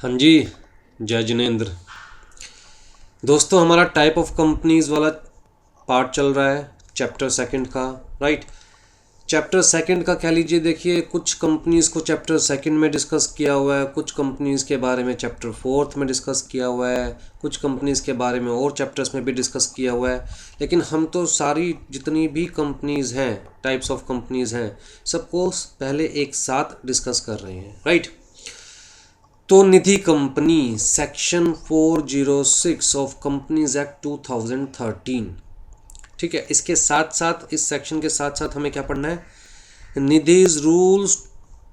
हाँ जी, जय जिनेंद्र। दोस्तों, हमारा टाइप ऑफ कंपनीज वाला पार्ट चल रहा है चैप्टर सेकंड का। राइट। चैप्टर सेकंड का कह लीजिए, देखिए कुछ कंपनीज को चैप्टर सेकंड में डिस्कस किया हुआ है, कुछ कंपनीज के बारे में चैप्टर फोर्थ में डिस्कस किया हुआ है, कुछ कंपनीज के बारे में और चैप्टर्स में भी डिस्कस किया हुआ है। लेकिन हम तो सारी जितनी भी कंपनीज हैं, टाइप्स ऑफ कंपनीज हैं, सबको पहले एक साथ डिस्कस कर रहे हैं। राइट। तो Nidhi company section 406 of companies act 2013। ठीक है। इसके साथ साथ, इस सेक्शन के साथ साथ हमें क्या पढ़ना है? निधिज रूल्स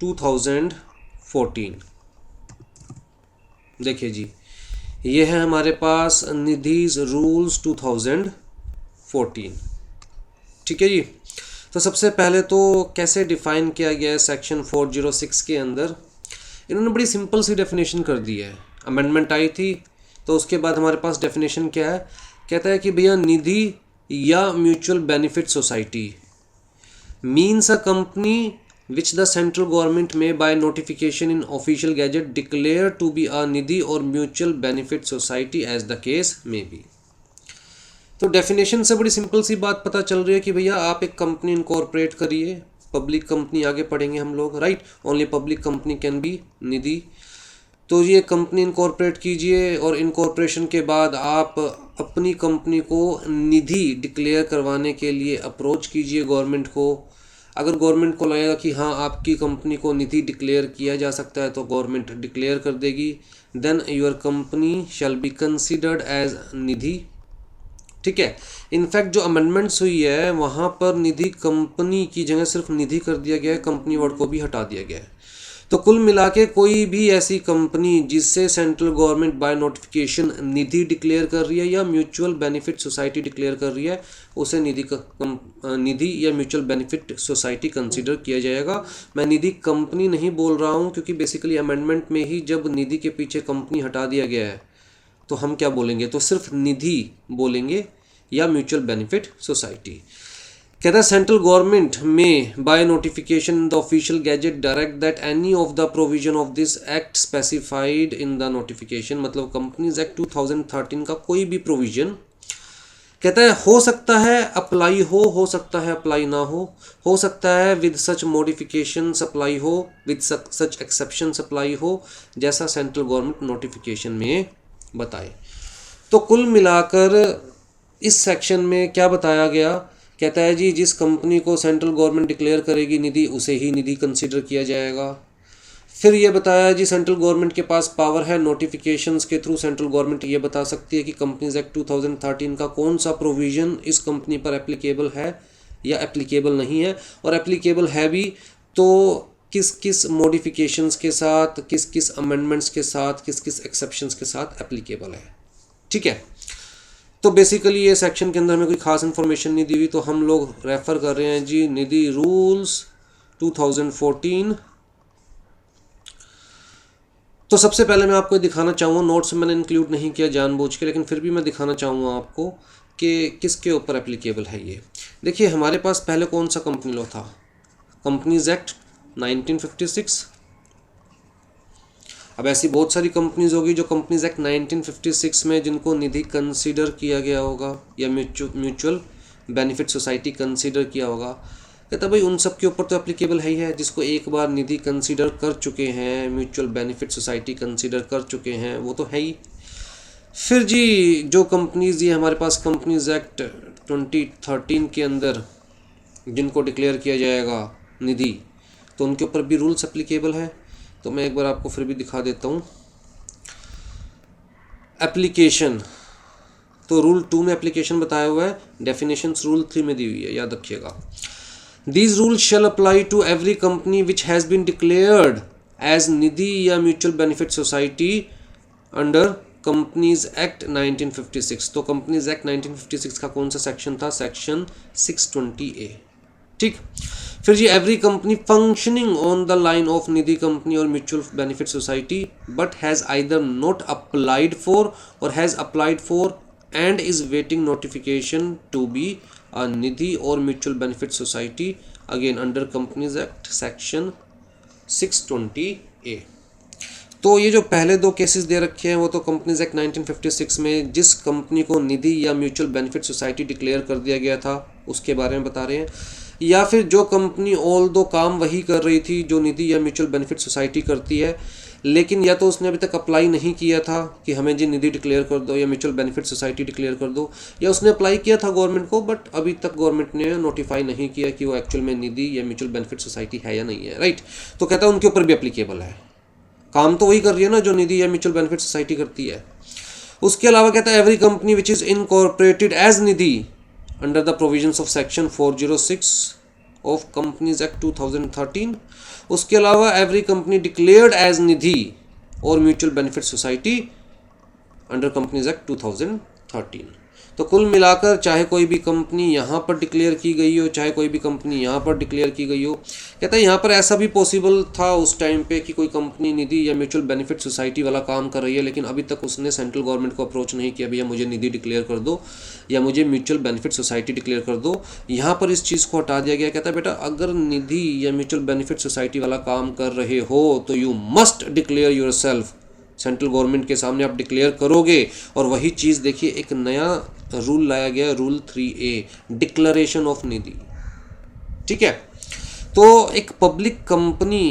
2014। देखिए जी, ये है हमारे पास निधिज रूल्स 2014। ठीक है जी। तो सबसे पहले तो कैसे डिफाइन किया गया है सेक्शन 406 के अंदर? इन्होंने बड़ी सिंपल सी डेफिनेशन कर दी है। अमेंडमेंट आई थी तो उसके बाद हमारे पास डेफिनेशन क्या है? कहता है कि भैया निधि या mutual benefit society means a company which the central government may by notification in official gazette declare to be a Nidhi और mutual benefit society as the case may be. तो डेफिनेशन से बड़ी सिंपल सी बात पता चल रही है कि भैया आप एक कंपनी इनकॉर्पोरेट करिए, पब्लिक कंपनी आगे पढ़ेंगे हम लोग। Right. Only public company can be Nidhi. तो ये कंपनी इनकॉर्पोरेट कीजिए और इनकॉर्पोरेशन के बाद आप अपनी कंपनी को निधि डिक्लेयर करवाने के लिए अप्रोच कीजिए गवर्नमेंट को। अगर गवर्नमेंट को लगेगा कि हाँ आपकी कंपनी को निधि डिक्लेयर किया जा सकता है तो गवर्नमेंट डिक्लेयर कर देगी। Then your company shall be considered as Nidhi. ठीक है। इनफैक्ट जो अमेंडमेंट्स हुई है वहाँ पर निधि कंपनी की जगह सिर्फ निधि कर दिया गया है, कंपनी वर्ड को भी हटा दिया गया है। तो कुल मिला के कोई भी ऐसी कंपनी जिससे central government by notification Nidhi declare कर रही है या म्यूचुअल बेनिफिट सोसाइटी डिक्लेयर कर रही है, उसे निधि या म्यूचुअल बेनिफिट सोसाइटी कंसिडर किया जाएगा। मैं निधि कंपनी नहीं बोल रहा हूँ क्योंकि बेसिकली अमेंडमेंट में ही जब निधि के पीछे कंपनी हटा दिया गया है तो हम क्या बोलेंगे? तो सिर्फ निधि बोलेंगे या म्यूचुअल बेनिफिट सोसाइटी। कहता है central government may by notification in the official gazette direct that any of the provision of this act specified in the notification. मतलब कंपनीज एक्ट 2013 का कोई भी प्रोविजन कहता है हो सकता है अप्लाई हो सकता है अप्लाई ना हो सकता है विद सच मॉडिफिकेशन अप्लाई हो, विद सच एक्सेप्शन अप्लाई हो, जैसा सेंट्रल गवर्नमेंट नोटिफिकेशन में बताए। तो कुल मिलाकर इस सेक्शन में क्या बताया गया? कहता है जी जिस कंपनी को सेंट्रल गवर्नमेंट डिक्लेयर करेगी निधि, उसे ही निधि कंसीडर किया जाएगा। फिर ये बताया जी सेंट्रल गवर्नमेंट के पास पावर है, नोटिफिकेशंस के थ्रू सेंट्रल गवर्नमेंट ये बता सकती है कि कंपनीज एक्ट 2013 का कौन सा प्रोविज़न इस कंपनी पर एप्लीकेबल है या एप्लीकेबल नहीं है, और एप्लीकेबल है भी तो किस किस मॉडिफिकेशंस के साथ, किस किस अमेंडमेंट्स के साथ, किस किस एक्सेप्शंस के साथ एप्लीकेबल है। ठीक है। तो बेसिकली ये सेक्शन के अंदर में कोई खास इन्फॉर्मेशन नहीं दी हुई, तो हम लोग रेफ़र कर रहे हैं जी निधि रूल्स 2014। तो सबसे पहले मैं आपको दिखाना चाहूँगा, नोट्स में मैंने इंक्लूड नहीं किया जानबूझ के, लेकिन फिर भी मैं दिखाना चाहूँगा आपको कि किसके ऊपर एप्लीकेबल है ये। देखिए हमारे पास पहले कौन सा कंपनी लॉ था? Companies act 1956। अब ऐसी बहुत सारी कंपनीज होगी जो कंपनीज एक्ट 1956 में जिनको निधि कंसीडर किया गया होगा या म्यूचुअल बेनिफिट सोसाइटी कंसीडर किया होगा। कहता भाई उन सब के ऊपर तो एप्लीकेबल है ही है, जिसको एक बार निधि कंसीडर कर चुके हैं, म्यूचुअल बेनिफिट सोसाइटी कंसीडर कर चुके हैं, वो तो है ही। फिर जी जो कंपनीज ये हमारे पास कंपनीज एक्ट 2013 के अंदर जिनको डिक्लेयर किया जाएगा निधि, तो उनके ऊपर भी रूल्स एप्लीकेबल है। तो मैं एक बार आपको फिर भी दिखा देता हूँ। एप्लीकेशन तो रूल 2 में एप्लीकेशन बताया हुआ है, डेफिनेशंस रूल 3 में दी हुई है, याद रखिएगा। These rules shall apply to every company which has been declared as निधि या mutual benefit society under companies act 1956। तो कंपनीज एक्ट 1956 का कौन सा सेक्शन था? Section 620A। ठीक। फिर जी every company functioning on the line of Nidhi company और mutual benefit society but has either not applied for और has applied for and is waiting notification to be a Nidhi और mutual benefit society again under companies act section 620A। तो ये जो पहले दो cases they रखे हैं वो तो कंपनीज एक्ट 1956 में जिस कंपनी को निधि या म्यूचुअल बेनिफिट सोसाइटी डिक्लेयर कर दिया गया था उसके बारे में बता रहे हैं, या फिर जो कंपनी ऑल दो काम वही कर रही थी जो निधि या म्यूचुअल बेनिफिट सोसाइटी करती है, लेकिन या तो उसने अभी तक अप्लाई नहीं किया था कि हमें जी निधि डिक्लेयर कर दो या म्यूचुअल बेनिफिट सोसाइटी डिक्लेयर कर दो, या उसने अप्लाई किया था गवर्नमेंट को बट अभी तक गवर्नमेंट ने नोटिफाई नहीं किया कि वो एक्चुअल में निधि या म्यूचुअल बेनिफिट सोसाइटी है या नहीं है, राइट। तो कहता है उनके ऊपर भी एप्लीकेबल है, काम तो वही कर रही है ना जो निधि या म्यूचुअल बेनिफिट सोसाइटी करती है। उसके अलावा कहता है every company which is incorporated as Nidhi under the provisions of section 406 of companies act 2013। उसके अलावा every company declared as Nidhi और mutual benefit society under companies act 2013। तो कुल मिलाकर चाहे कोई भी कंपनी यहाँ पर डिक्लेयर की गई हो चाहे कोई भी कंपनी यहाँ पर डिक्लेयर की गई हो, कहता है यहाँ पर ऐसा भी पॉसिबल था उस टाइम पे कि कोई कंपनी निधि या म्यूचुअल बेनिफिट सोसाइटी वाला काम कर रही है लेकिन अभी तक उसने सेंट्रल गवर्नमेंट को अप्रोच नहीं किया भैया मुझे निधि डिक्लेयर कर दो या मुझे म्यूचुअल बेनिफिट सोसाइटी डिक्लेयर कर दो। यहाँ पर इस चीज़ को हटा दिया गया, कहता है बेटा अगर निधि या म्यूचुअल बेनिफिट सोसाइटी वाला काम कर रहे हो तो you must declare yourself, central government के सामने आप डिक्लेयर करोगे। और वही चीज़ देखिए एक नया रूल लाया गया, रूल 3A डिक्लेरेशन ऑफ निधि, ठीक है। तो एक पब्लिक कंपनी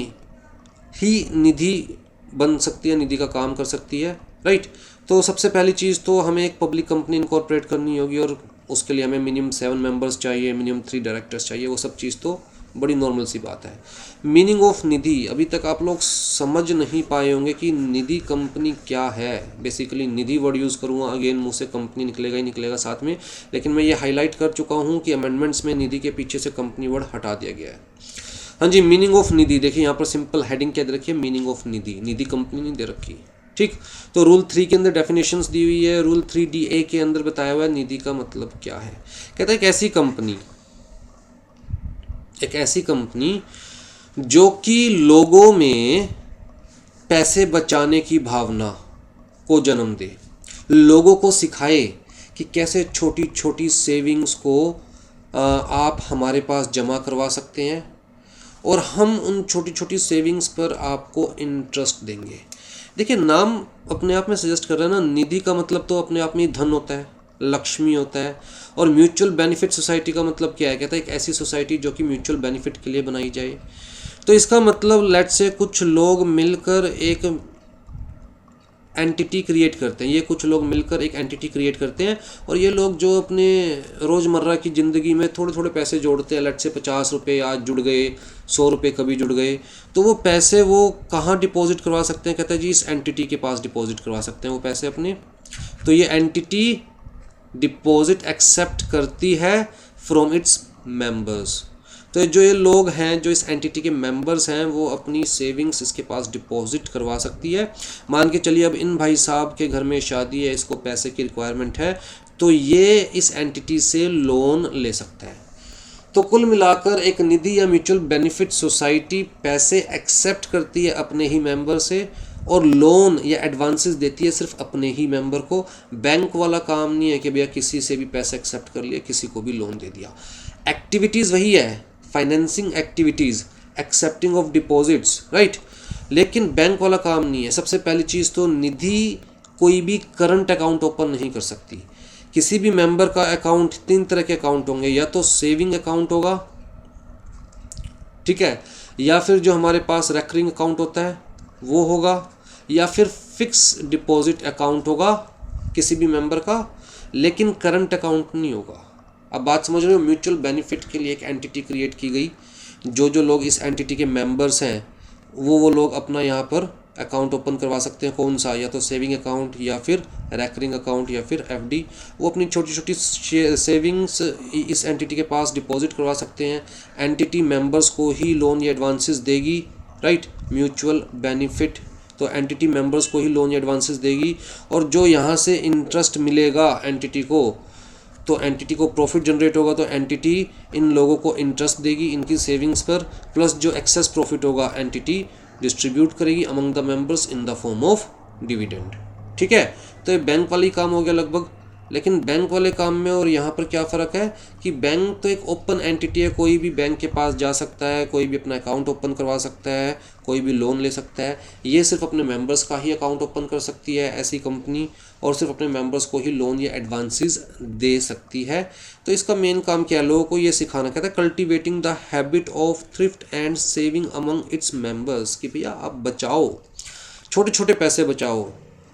ही निधि बन सकती है, निधि का काम कर सकती है, राइट। तो सबसे पहली चीज़ तो हमें एक पब्लिक कंपनी इनकॉर्पोरेट करनी होगी और उसके लिए हमें मिनिमम 7 मेंबर्स चाहिए, मिनिमम 3 डायरेक्टर्स चाहिए, वो सब चीज़ तो बड़ी नॉर्मल सी बात है। मीनिंग ऑफ निधि अभी तक आप लोग समझ नहीं पाए होंगे कि निधि कंपनी क्या है। बेसिकली निधि वर्ड यूज़ करूँगा, अगेन मुँह से कंपनी निकलेगा ही निकलेगा साथ में, लेकिन मैं ये हाईलाइट कर चुका हूँ कि अमेंडमेंट्स में निधि के पीछे से कंपनी वर्ड हटा दिया गया है। हाँ जी, मीनिंग ऑफ निधि देखिए यहाँ पर सिंपल हेडिंग क्या दे रखी है, meaning of Nidhi, Nidhi company नहीं दे रखी, ठीक। तो रूल 3 के अंदर डेफिनेशंस दी हुई है, रूल 3DA के अंदर बताया हुआ है निधि का मतलब क्या है। कहता है एक ऐसी कंपनी जो कि लोगों में पैसे बचाने की भावना को जन्म दे, लोगों को सिखाए कि कैसे छोटी छोटी सेविंग्स को आप हमारे पास जमा करवा सकते हैं और हम उन छोटी छोटी सेविंग्स पर आपको इंटरेस्ट देंगे। देखिए नाम अपने आप में सजेस्ट कर रहा है ना, निधि का मतलब तो अपने आप में ही धन होता है, लक्ष्मी होता है। और म्यूचुअल बेनिफिट सोसाइटी का मतलब क्या है, कहता है एक ऐसी सोसाइटी जो कि म्यूचुअल बेनिफिट के लिए बनाई जाए। तो इसका मतलब लेट्स से कुछ लोग मिलकर एक एंटिटी क्रिएट करते हैं, ये कुछ लोग मिलकर एक एंटिटी क्रिएट करते हैं और ये लोग जो अपने रोज़मर्रा की ज़िंदगी में थोड़े थोड़े पैसे जोड़ते हैं, लेट्स से 50 रुपये आज जुड़ गए, 100 रुपये कभी जुड़ गए, तो वो पैसे वो कहाँ डिपॉजिट करवा सकते हैं, कहता है जी इस एंटिटी के पास डिपॉजिट करवा सकते हैं वो पैसे अपने। तो ये एंटिटी डिपॉजिट एक्सेप्ट करती है फ्रॉम इट्स मेंबर्स। तो जो ये लोग हैं जो इस एंटिटी के मेंबर्स हैं वो अपनी सेविंग्स इसके पास डिपॉजिट करवा सकती है। मान के चलिए अब इन भाई साहब के घर में शादी है, इसको पैसे की रिक्वायरमेंट है, तो ये इस एंटिटी से लोन ले सकता है। तो कुल मिलाकर एक निधि या म्यूचुअल बेनिफिट सोसाइटी पैसे एक्सेप्ट करती है अपने ही मेंबर से और लोन या एडवांसेस देती है सिर्फ अपने ही मेंबर को। बैंक वाला काम नहीं है कि भैया किसी से भी पैसे एक्सेप्ट कर लिया, किसी को भी लोन दे दिया। एक्टिविटीज़ वही है, financing activities, accepting of deposits, right, लेकिन बैंक वाला काम नहीं है। सबसे पहली चीज़ तो निधि कोई भी करंट अकाउंट ओपन नहीं कर सकती। किसी भी मेंबर का अकाउंट 3 तरह के अकाउंट होंगे, या तो सेविंग अकाउंट होगा, ठीक है, या फिर जो हमारे पास रेकरिंग अकाउंट होता है वो होगा, या फिर फिक्स डिपॉजिट अकाउंट होगा किसी भी मेंबर का, लेकिन करंट अकाउंट नहीं होगा। अब बात समझ रहे हो, म्यूचुअल बेनिफिट के लिए एक एंटिटी क्रिएट की गई, जो लोग इस एंटिटी के मेंबर्स हैं वो लोग अपना यहाँ पर अकाउंट ओपन करवा सकते हैं। कौन सा, या तो सेविंग अकाउंट या फिर रेकरिंग अकाउंट या फिर FD। वो अपनी छोटी छोटी सेविंग्स इस एंटिटी के पास डिपॉजिट करवा सकते हैं। एंटिटी मेंबर्स को ही लोन या एडवांसेस देगी, राइट, म्यूचुअल बेनिफिट तो एंटिटी मेंबर्स को ही लोन या एडवांसेस देगी, और जो यहाँ से इंटरेस्ट मिलेगा एंटिटी को, तो एंटिटी को प्रॉफिट जनरेट होगा तो एंटिटी इन लोगों को इंटरेस्ट देगी इनकी सेविंग्स पर, प्लस जो एक्सेस प्रॉफिट होगा एंटिटी डिस्ट्रीब्यूट करेगी among the members in the form of dividend, ठीक है। तो ये बैंक वाली काम हो गया लगभग। लेकिन बैंक वाले काम में और यहाँ पर क्या फ़र्क है कि बैंक तो एक ओपन एंटिटी है, कोई भी बैंक के पास जा सकता है, कोई भी अपना अकाउंट ओपन करवा सकता है, कोई भी लोन ले सकता है। ये सिर्फ अपने मेंबर्स का ही अकाउंट ओपन कर सकती है ऐसी कंपनी, और सिर्फ अपने मेंबर्स को ही लोन या एडवांसेस दे सकती है। तो इसका मेन काम क्या है, लोगों को ये सिखाना, कहता है cultivating the habit of thrift and saving among its members, कि भैया आप बचाओ, छोटे छोटे पैसे बचाओ,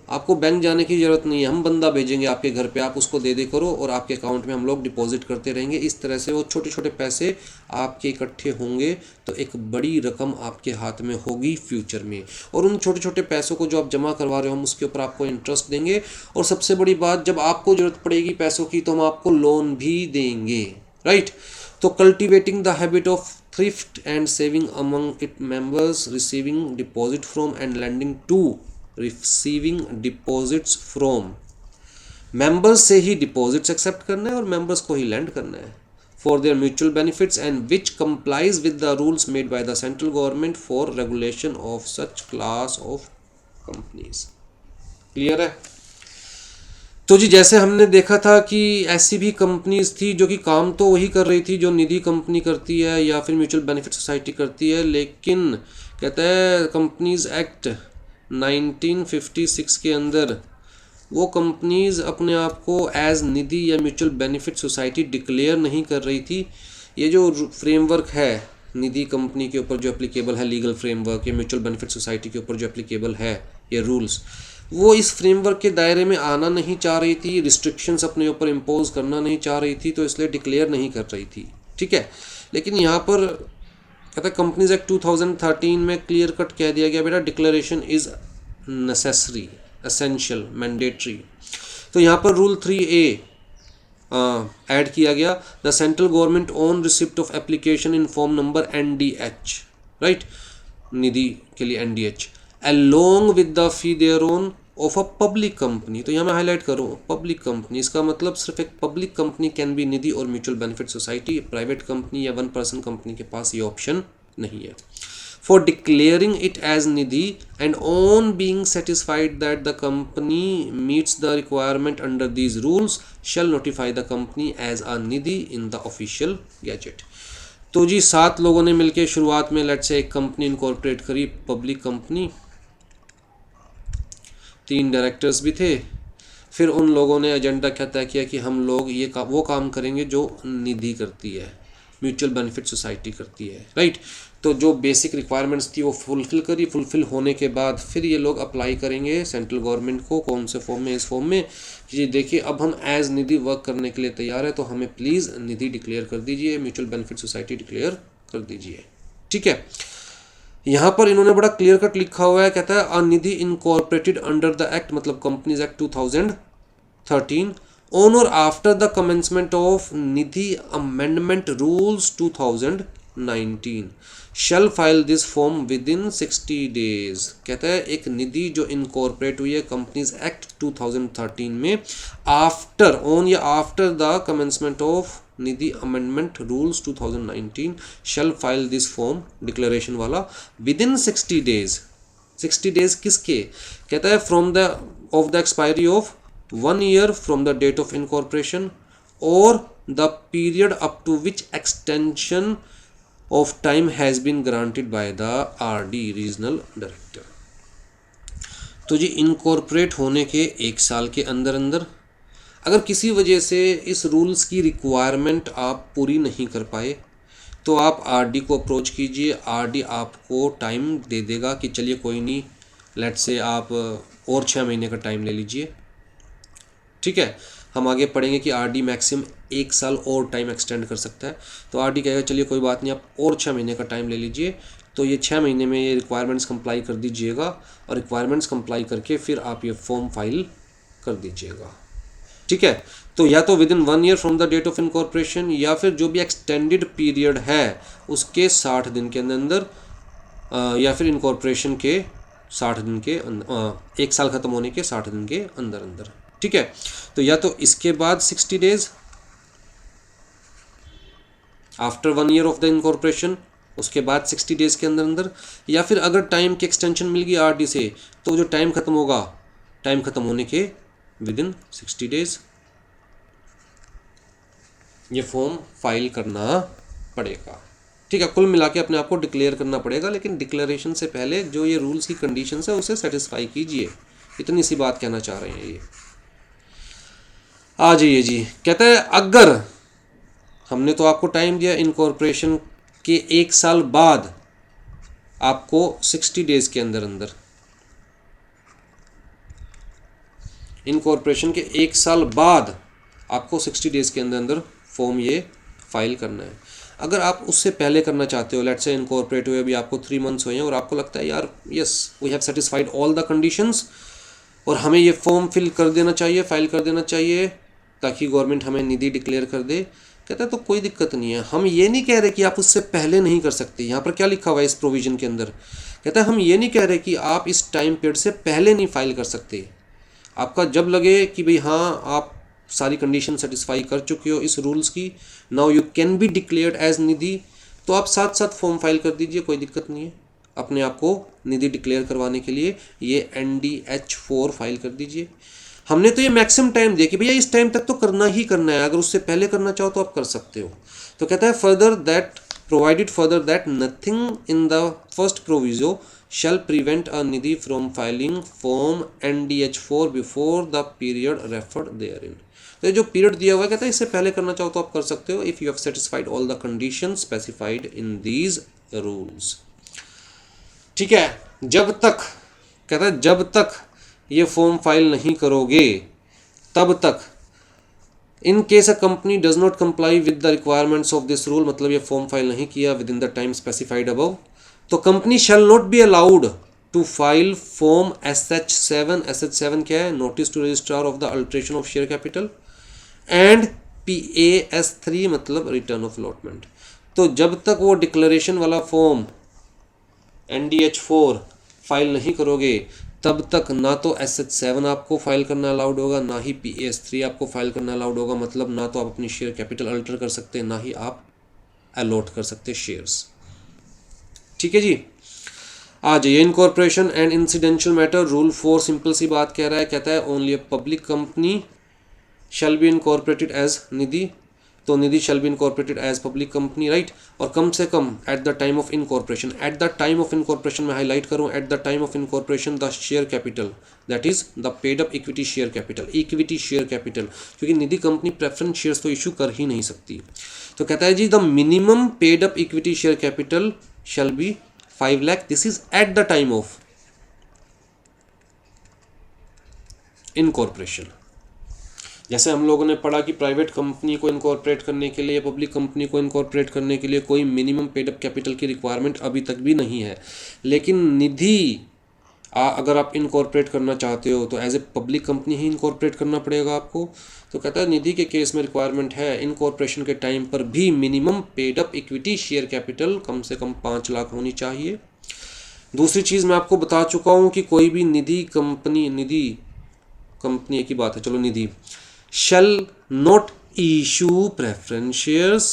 आपको बैंक जाने की ज़रूरत नहीं है, हम बंदा भेजेंगे आपके घर पे, आप उसको दे करो और आपके अकाउंट में हम लोग डिपॉजिट करते रहेंगे। इस तरह से वो छोटे छोटे पैसे आपके इकट्ठे होंगे तो एक बड़ी रकम आपके हाथ में होगी फ्यूचर में, और उन छोटे छोटे पैसों को जो आप जमा करवा रहे हो हम उसके ऊपर आपको इंटरेस्ट देंगे, और सबसे बड़ी बात, जब आपको ज़रूरत पड़ेगी पैसों की तो हम आपको लोन भी देंगे, राइट। तो cultivating the habit of thrift and saving among it members, receiving deposit from and lending to, receiving deposits from, members से ही डिपॉजिट्स एक्सेप्ट करना है और मेंबर्स को ही लैंड करना है, for their mutual benefits and which complies with the rules made by the central government for regulation of such class of companies. Clear है। तो जी जैसे हमने देखा था कि ऐसी भी कंपनीज थी जो कि काम तो वही कर रही थी जो निधि कंपनी करती है या फिर म्यूचुअल बेनिफिट सोसाइटी करती है, लेकिन कहता है कंपनीज एक्ट 1956 के अंदर वो कंपनीज अपने आप को एज निधि या म्यूचुअल बेनिफिट सोसाइटी डिक्लेयर नहीं कर रही थी। ये जो फ्रेमवर्क है निधि कंपनी के ऊपर जो एप्लीकेबल है, लीगल फ्रेमवर्क, या म्यूचुअल बेनिफिट सोसाइटी के ऊपर जो एप्लीकेबल है ये रूल्स, वो इस फ्रेमवर्क के दायरे में आना नहीं चाह रही थी, रिस्ट्रिक्शंस अपने ऊपर इम्पोज करना नहीं चाह रही थी, तो इसलिए डिक्लेयर नहीं कर रही थी, ठीक है। लेकिन यहाँ पर कहता है कंपनीज एक्ट 2013 में क्लियर कट कह दिया गया बेटा declaration is necessary, essential, mandatory. तो यहाँ पर रूल 3A ऐड किया गया, the central government on receipt of application in form number NDH, right, Nidhi के लिए NDH, along with the fee thereon of a public company। तो यहाँ मैं हाईलाइट करूँ पब्लिक कंपनी, इसका मतलब सिर्फ एक पब्लिक कंपनी कैन बी निधि और mutual benefit society, private company या वन पर्सन कंपनी के पास ये ऑप्शन नहीं है। For declaring it as Nidhi and on being satisfied that the company meets the requirement under these rules shall notify the company as a Nidhi in the official gazette। तो जी 7 लोगों ने मिलकर शुरुआत में लेट्स से एक company incorporate करी, public company, 3 directors भी थे। फिर उन लोगों ने एजेंडा क्या तय किया कि हम लोग ये वो काम करेंगे जो निधि करती है, म्यूचुअल बेनिफिट सोसाइटी करती है, राइट। तो जो बेसिक रिक्वायरमेंट्स थी वो फुलफिल करी, फुलफिल होने के बाद फिर ये लोग अप्लाई करेंगे सेंट्रल गवर्नमेंट को, कौन से फॉर्म में, इस फॉर्म में कि देखिए अब हम एज निधि वर्क करने के लिए तैयार है, तो हमें प्लीज़ निधि डिक्लेयर कर दीजिए, म्यूचुअल बेनिफिट सोसाइटी डिक्लेयर कर दीजिए, ठीक है। यहाँ पर इन्होंने बड़ा क्लियर कट लिखा हुआ है, कहता है a Nidhi incorporated under the act, मतलब कंपनीज एक्ट 2013, ऑन और after the commencement of Nidhi amendment rules 2019 shall file this form within 60 days. कहता है एक निधि जो इनकॉर्पोरेट हुई है कंपनीज एक्ट 2013 में, आफ्टर, ऑन या after the commencement of Nidhi amendment rules 2019 shall file this form, declaration वाला, विद इन 60 डेज। 60 डेज किसके, कहता है from the of the expiry of 1 year from the date of incorporation or the period up to which extension of time has been granted by the RD regional director। तो जी incorporate होने के 1 साल के अंदर अंदर अगर किसी वजह से इस रूल्स की रिक्वायरमेंट आप पूरी नहीं कर पाए तो आप RD को अप्रोच कीजिए, RD आपको टाइम दे देगा कि चलिए कोई नहीं, लेट्स से आप और 6 महीने का टाइम ले लीजिए, ठीक है। हम आगे पढ़ेंगे कि RD मैक्सिमम 1 साल और टाइम एक्सटेंड कर सकता है, तो RD कहेगा चलिए कोई बात नहीं, आप और 6 महीने का टाइम ले लीजिए, तो ये 6 महीने में ये रिक्वायरमेंट्स कंप्लाई कर दीजिएगा, और रिक्वायरमेंट्स कंप्लाई करके फिर आप ये फॉर्म फाइल कर दीजिएगा, ठीक है। तो या तो within 1 year from the date of incorporation, या फिर जो भी एक्सटेंडेड पीरियड है उसके 60 दिन के अंदर, या फिर इनकॉर्पोरेशन के 60 दिन के 1 साल ख़त्म होने के 60 दिन के अंदर अंदर, ठीक है। तो या तो इसके बाद 60 days after 1 year of the incorporation, उसके बाद 60 डेज के अंदर अंदर, या फिर अगर टाइम की एक्सटेंशन मिल गई RD से तो जो टाइम खत्म होगा, टाइम खत्म होने के विद इन 60 डेज, ये फॉर्म फाइल करना पड़ेगा। ठीक है, कुल मिला के अपने आप को डिक्लेयर करना पड़ेगा, लेकिन डिक्लेरेशन से पहले जो ये रूल्स की कंडीशंस है उसे सेटिस्फाई कीजिए। इतनी सी बात कहना चाह रहे हैं ये। आ जाइए जी, कहता है अगर हमने तो आपको टाइम दिया इनकॉर्पोरेशन के 1 साल बाद, आपको 60 डेज के अंदर अंदर, इनकॉर्पोरेशन के 1 साल बाद आपको 60 डेज के अंदर अंदर फॉर्म ये फाइल करना है। अगर आप उससे पहले करना चाहते हो, लेट्स से इनकॉर्पोरेट हुए अभी आपको 3 मंथ्स हुए हैं और आपको लगता है यार yes we have satisfied all the conditions और हमें ये फॉर्म फिल कर देना चाहिए, फाइल कर देना चाहिए ताकि गवर्नमेंट हमें निधि डिक्लेयर कर दे, कहता है तो कोई दिक्कत नहीं है। हम ये नहीं कह रहे कि आप उससे पहले नहीं कर सकते। यहाँ पर क्या लिखा हुआ है इस प्रोविज़न के अंदर, कहता है हम ये नहीं कह रहे कि आप इस टाइम पीरियड से पहले नहीं फाइल कर सकते। आपका जब लगे कि भाई हाँ आप सारी कंडीशन सेटिस्फाई कर चुके हो इस रूल्स की, now you can be declared as Nidhi, तो आप साथ साथ फॉर्म फाइल कर दीजिए, कोई दिक्कत नहीं है। अपने आप को निधि डिक्लेयर करवाने के लिए ये NDH4 फाइल कर दीजिए। हमने तो ये मैक्सिमम टाइम दिया कि भैया इस टाइम तक तो करना ही करना है, अगर उससे पहले करना चाहो तो आप कर सकते हो। तो कहता है further that provided further that nothing in the first proviso shall prevent a nidhi from filing form NDH4 before the period referred therein। तो जो पीरियड दिया हुआ है कहता है इससे पहले करना चाहो तो आप कर सकते हो if you have satisfied all the conditions specified in these rules. ठीक है, जब तक कहता है जब तक ये फॉर्म फाइल नहीं करोगे तब तक, in case a company does not comply with the requirements of this rule, मतलब ये फॉर्म फाइल नहीं किया within the time specified above, तो company shall not be allowed to file form SH7। SH7 क्या है? Notice to registrar of the alteration of share capital, and PAS3 मतलब return of allotment. तो जब तक वो डिक्लेरेशन वाला form NDH4 file नहीं करोगे तब तक ना तो SH7 आपको फाइल करना अलाउड होगा, ना ही PAS3 आपको फाइल करना अलाउड होगा। मतलब ना तो आप अपनी शेयर कैपिटल अल्टर कर सकते हैं, ना ही आप अलॉट कर सकते शेयर्स। ठीक है जी, आ जाइए incorporation and incidental matter. Rule 4 simple सी बात कह रहा है, कहता है only a public company shall be incorporated as Nidhi, तो Nidhi shall be incorporated as public company, right. और कम से कम at the time of incorporation, at the time of incorporation में हाईलाइट करूं, at the time of incorporation the share capital that is the paid up equity share capital, equity share capital, क्योंकि Nidhi company preference shares तो issue कर ही नहीं सकती। तो कहता है जी the minimum paid up equity share capital shall be 5 lakh, this is at the time of incorporation. जैसे हम लोगों ने पढ़ा कि प्राइवेट कंपनी को इनकॉर्पोरेट करने के लिए, पब्लिक कंपनी को इनकॉर्पोरेट करने के लिए कोई मिनिमम पेड अप कैपिटल की रिक्वायरमेंट अभी तक भी नहीं है, लेकिन निधि अगर आप इनकॉर्पोरेट करना चाहते हो तो एज ए पब्लिक कंपनी ही इनकॉर्पोरेट करना पड़ेगा आपको। तो कहता है निधि के केस में रिक्वायरमेंट है इनकॉर्पोरेशन के टाइम पर भी minimum paid up equity share capital कम से कम 5 लाख होनी चाहिए। दूसरी चीज़ मैं आपको बता चुका हूँ कि कोई भी निधि कंपनी एक ही बात है, चलो निधि shall not issue preference shares,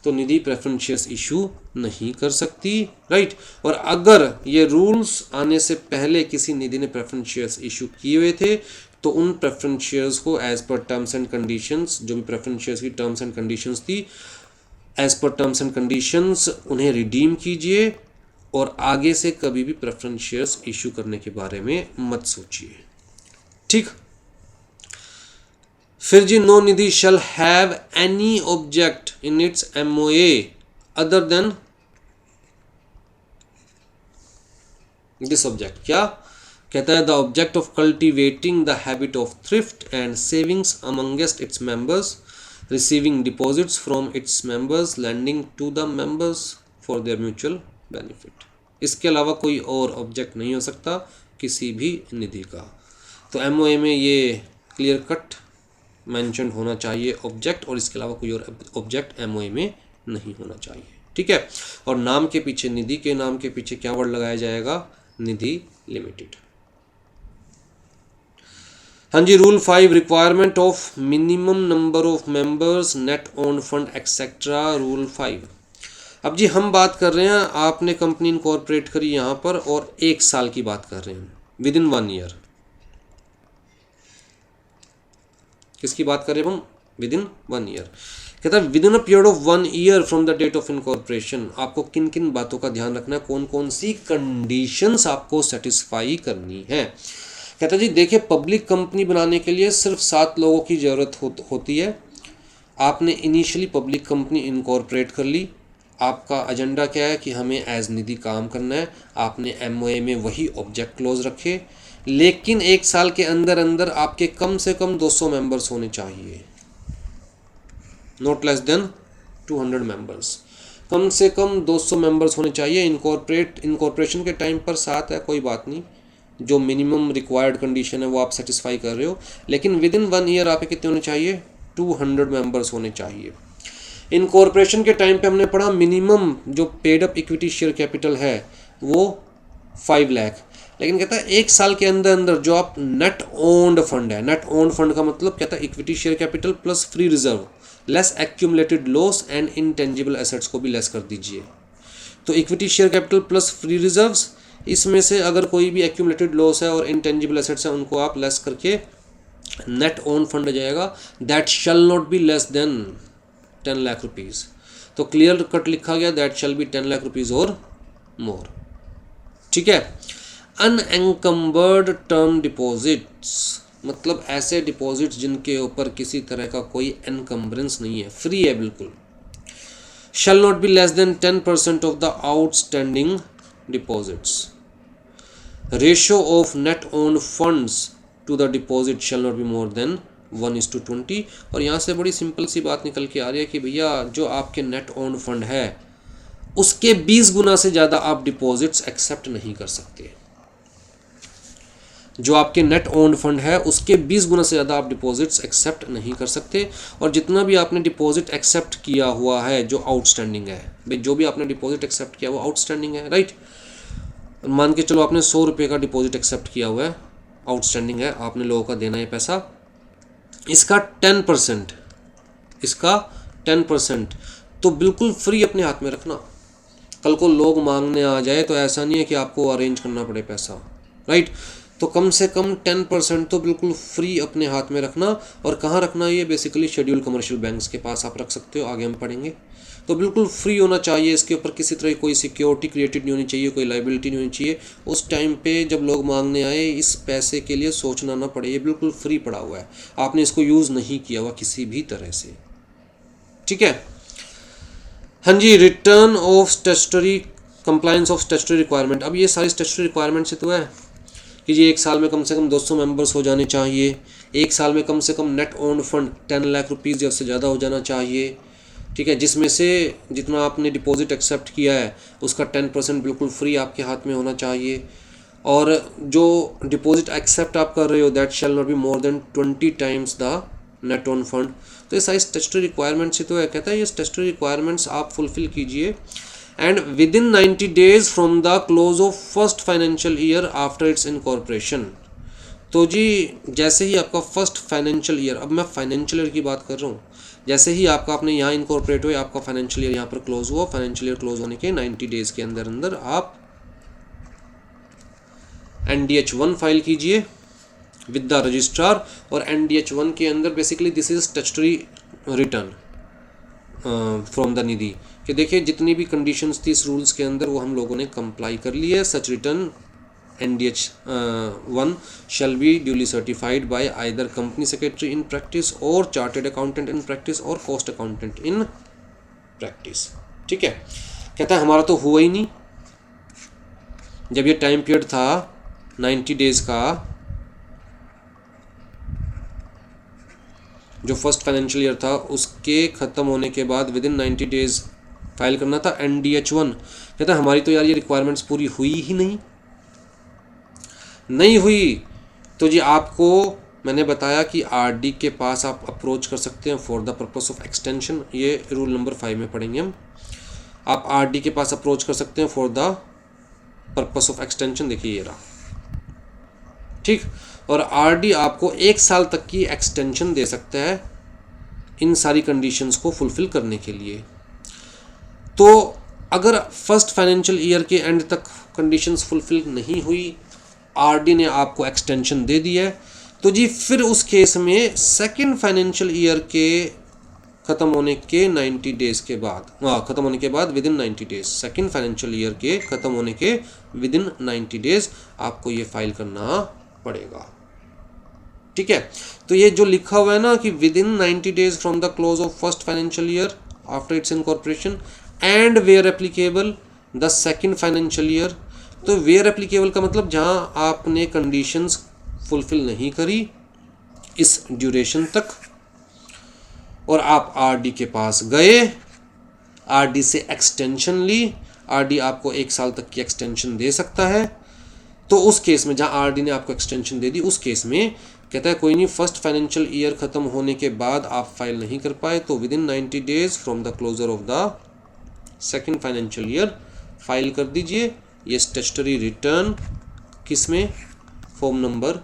तो निधि प्रेफरेंस शेयर्स इशू नहीं कर सकती, राइट। और अगर ये रूल्स आने से पहले किसी निधि ने प्रेफरेंस शेयर्स इशू किए हुए थे तो उन प्रेफरेंस शेयर्स को as per terms and conditions, जो भी प्रेफरेंस शेयर्स की टर्म्स एंड कंडीशंस थी, as per terms and conditions उन्हें रिडीम कीजिए और आगे से कभी भी प्रेफरेंस शेयर्स इशू करने के बारे में मत सोचिए, ठीक। फिर जी no Nidhi shall have any object in its MOA other than this object. क्या कहता है? The object of cultivating the habit of thrift and savings amongst its members, receiving deposits from its members, lending to the members for their mutual benefit. इसके अलावा कोई और object नहीं हो सकता किसी भी निधि का। तो MOA में ये क्लियर कट मेंशन होना चाहिए ऑब्जेक्ट, और इसके अलावा कोई और ऑब्जेक्ट MOA में नहीं होना चाहिए, ठीक है। और नाम के पीछे, निधि के नाम के पीछे क्या वर्ड लगाया जाएगा? निधि लिमिटेड। हाँ जी, rule 5 requirement of minimum number of members, net own fund etcetera. Rule 5। अब जी हम बात कर रहे हैं, आपने कंपनी इनकॉर्पोरेट करी यहाँ पर और 1 साल की बात कर रहे हैं, विद इन 1 ईयर। किसकी बात कर रहे हैं हम? Within 1 year. कहता है within a period of 1 year from the date of incorporation आपको किन किन बातों का ध्यान रखना है, कौन कौन सी कंडीशंस आपको सेटिस्फाई करनी है। कहता है जी देखिए पब्लिक कंपनी बनाने के लिए सिर्फ 7 लोगों की ज़रूरत होती है। आपने इनिशियली पब्लिक कंपनी इनकॉर्पोरेट कर ली, आपका एजेंडा क्या है कि हमें एज निधि काम करना है, आपने एमओए में वही ऑब्जेक्ट क्लोज रखे, लेकिन 1 साल के अंदर अंदर आपके कम से कम 200 मेंबर्स होने चाहिए, नॉट लेस देन 200 मेंबर्स, कम से कम 200 मेंबर्स होने चाहिए। इनकॉर्पोरेशन के टाइम पर 7 है, कोई बात नहीं, जो मिनिमम रिक्वायर्ड कंडीशन है वो आप सेटिस्फाई कर रहे हो, लेकिन विद इन 1 ईयर आप कितने होने चाहिए, 200 मेंबर्स होने चाहिए। इनकॉर्पोरेशन के टाइम पे हमने पढ़ा मिनिमम जो paid up equity share capital है वो 5 लाख, लेकिन कहता है 1 साल के अंदर अंदर जो आप नेट ओन्ड फंड है, नेट ओन्ड फंड का मतलब कहता है equity share capital plus free reserve less accumulated loss and intangible assets को भी लेस कर दीजिए। तो equity share capital plus free reserves, इसमें से अगर कोई भी एक्यूमुलेटेड लॉस है और इनटेंजिबल एसेट्स है उनको आप लेस करके नेट ओन फंड आ जाएगा, that shell not be less than 10 lakh rupees. तो क्लियर कट लिखा गया that shall be 10 lakh rupees और मोर, ठीक है। अनएंकम्बर्ड टर्म डिपॉजिट्स मतलब ऐसे डिपॉजिट्स जिनके ऊपर किसी तरह का कोई एनकम्बरेंस नहीं है, फ्री है बिल्कुल। Shall not be less than 10% of the outstanding deposits. Ratio of net own funds to the deposit shall not be more than 1:20। और यहाँ से बड़ी सिंपल सी बात निकल के आ रही है कि भैया जो आपके नेट ओन फंड है उसके 20 गुना से ज़्यादा आप डिपॉजिट्स एक्सेप्ट नहीं कर सकते। जो आपके नेट ओन्ड फंड है उसके 20 गुना से ज़्यादा आप डिपॉजिट्स एक्सेप्ट नहीं कर सकते। और जितना भी आपने डिपॉजिट एक्सेप्ट किया हुआ है जो आउटस्टैंडिंग है, भाई जो भी आपने डिपॉजिट एक्सेप्ट किया वो आउटस्टैंडिंग है, राइट। मान के चलो आपने 100 रुपये का डिपॉजिट एक्सेप्ट किया हुआ है, आउटस्टैंडिंग है, आपने लोगों का देना है पैसा, इसका 10% तो बिल्कुल फ्री अपने हाथ में रखना। कल को लोग मांगने आ जाए तो ऐसा नहीं है कि आपको अरेंज करना पड़े पैसा, राइट। तो कम से कम 10% तो बिल्कुल फ्री अपने हाथ में रखना। और कहाँ रखना, ये बेसिकली शेड्यूल कमर्शियल बैंक्स के पास आप रख सकते हो, आगे हम पढ़ेंगे। तो बिल्कुल फ्री होना चाहिए, इसके ऊपर किसी तरह की कोई सिक्योरिटी क्रिएटेड नहीं होनी चाहिए, कोई लाइबिलिटी नहीं होनी चाहिए। उस टाइम पे जब लोग मांगने आए इस पैसे के लिए सोचना ना पड़े, ये बिल्कुल फ्री पड़ा हुआ है, आपने इसको यूज़ नहीं किया हुआ किसी भी तरह से, ठीक है। हाँ जी, return of statutory compliance of statutory requirement. अब ये सारी स्टैट्यूटरी रिक्वायरमेंट से तो है कि जी 1 साल में कम से कम 200 मेंबर्स हो जाने चाहिए, 1 साल में कम से कम net owned fund 10 lakh rupees या उससे ज़्यादा हो जाना चाहिए, ठीक है, जिसमें से जितना आपने डिपॉजिट एक्सेप्ट किया है उसका 10% बिल्कुल फ्री आपके हाथ में होना चाहिए। और जो डिपॉजिट एक्सेप्ट आप कर रहे हो that shell not be more than 20 times the net own fund. तो ये सारी स्टैट्यूटरी रिक्वायरमेंट्स ही तो है, कहता है ये स्टैट्यूटरी रिक्वायरमेंट्स आप फुलफिल कीजिए and with in 90 days from the close of first financial year after its incorporation. तो जी जैसे ही आपका फर्स्ट फाइनेंशियल ईयर, अब मैं फाइनेंशियल ईयर की बात कर रहा हूँ, जैसे ही आपका आपने यहाँ इनकॉर्पोरेट हुए, आपका फाइनेंशियल ईयर यहाँ पर क्लोज हुआ, फाइनेंशियल ईयर क्लोज होने के 90 days के अंदर अंदर आप NDH1 फाइल कीजिए विद द रजिस्ट्रार। और NDH1 के अंदर basically this is statutory return from the Nidhi कि देखिए जितनी भी कंडीशंस थी इस रूल्स के अंदर वो हम लोगों ने कंप्लाई कर ली है। Such return NDH1 shall be duly certified by either company secretary in practice or chartered accountant in practice or cost accountant in practice, ठीक है। कहता है हमारा तो हुआ ही नहीं, जब ये टाइम पीरियड था 90 days का, जो फर्स्ट फाइनेंशियल ईयर था उसके ख़त्म होने के बाद विद इन 90 days फाइल करना था NDH1। कहता है हमारी तो यार ये रिक्वायरमेंट्स पूरी हुई ही नहीं हुई। तो जी आपको मैंने बताया कि RD के पास आप अप्रोच कर सकते हैं for the purpose of extension, ये रूल नंबर 5 में पढ़ेंगे हम। आप RD के पास अप्रोच कर सकते हैं for the purpose of extension, देखिए ये रहा, ठीक। और RD आपको 1 साल तक की एक्सटेंशन दे सकता है इन सारी कंडीशंस को फुलफिल करने के लिए। तो अगर फर्स्ट फाइनेंशियल ईयर के एंड तक कंडीशंस फुलफिल नहीं हुई, RD ने आपको एक्सटेंशन दे दी है, तो जी फिर उस केस में सेकंड फाइनेंशियल ईयर के ख़त्म होने के 90 डेज के बाद, ख़त्म होने के बाद with in 90 days, second financial year के ख़त्म होने के विद इन 90 डेज आपको ये फाइल करना पड़ेगा। ठीक है, तो ये जो लिखा हुआ है ना कि within 90 days from the close of first financial year after its incorporation and where applicable the second financial year, तो वेयर एप्लीकेबल का मतलब जहां आपने कंडीशंस फुलफिल नहीं करी इस ड्यूरेशन तक और आप आरडी के पास गए, आरडी से एक्सटेंशन ली, आरडी आपको 1 साल तक की एक्सटेंशन दे सकता है, तो उस केस में जहां आरडी ने आपको एक्सटेंशन दे दी उस केस में कहता है कोई नहीं, फर्स्ट फाइनेंशियल ईयर ख़त्म होने के बाद आप फाइल नहीं कर पाए तो within 90 days from the closure of the second financial year file कर दीजिए ये स्टैट्यूटरी रिटर्न, किस में, फॉर्म नंबर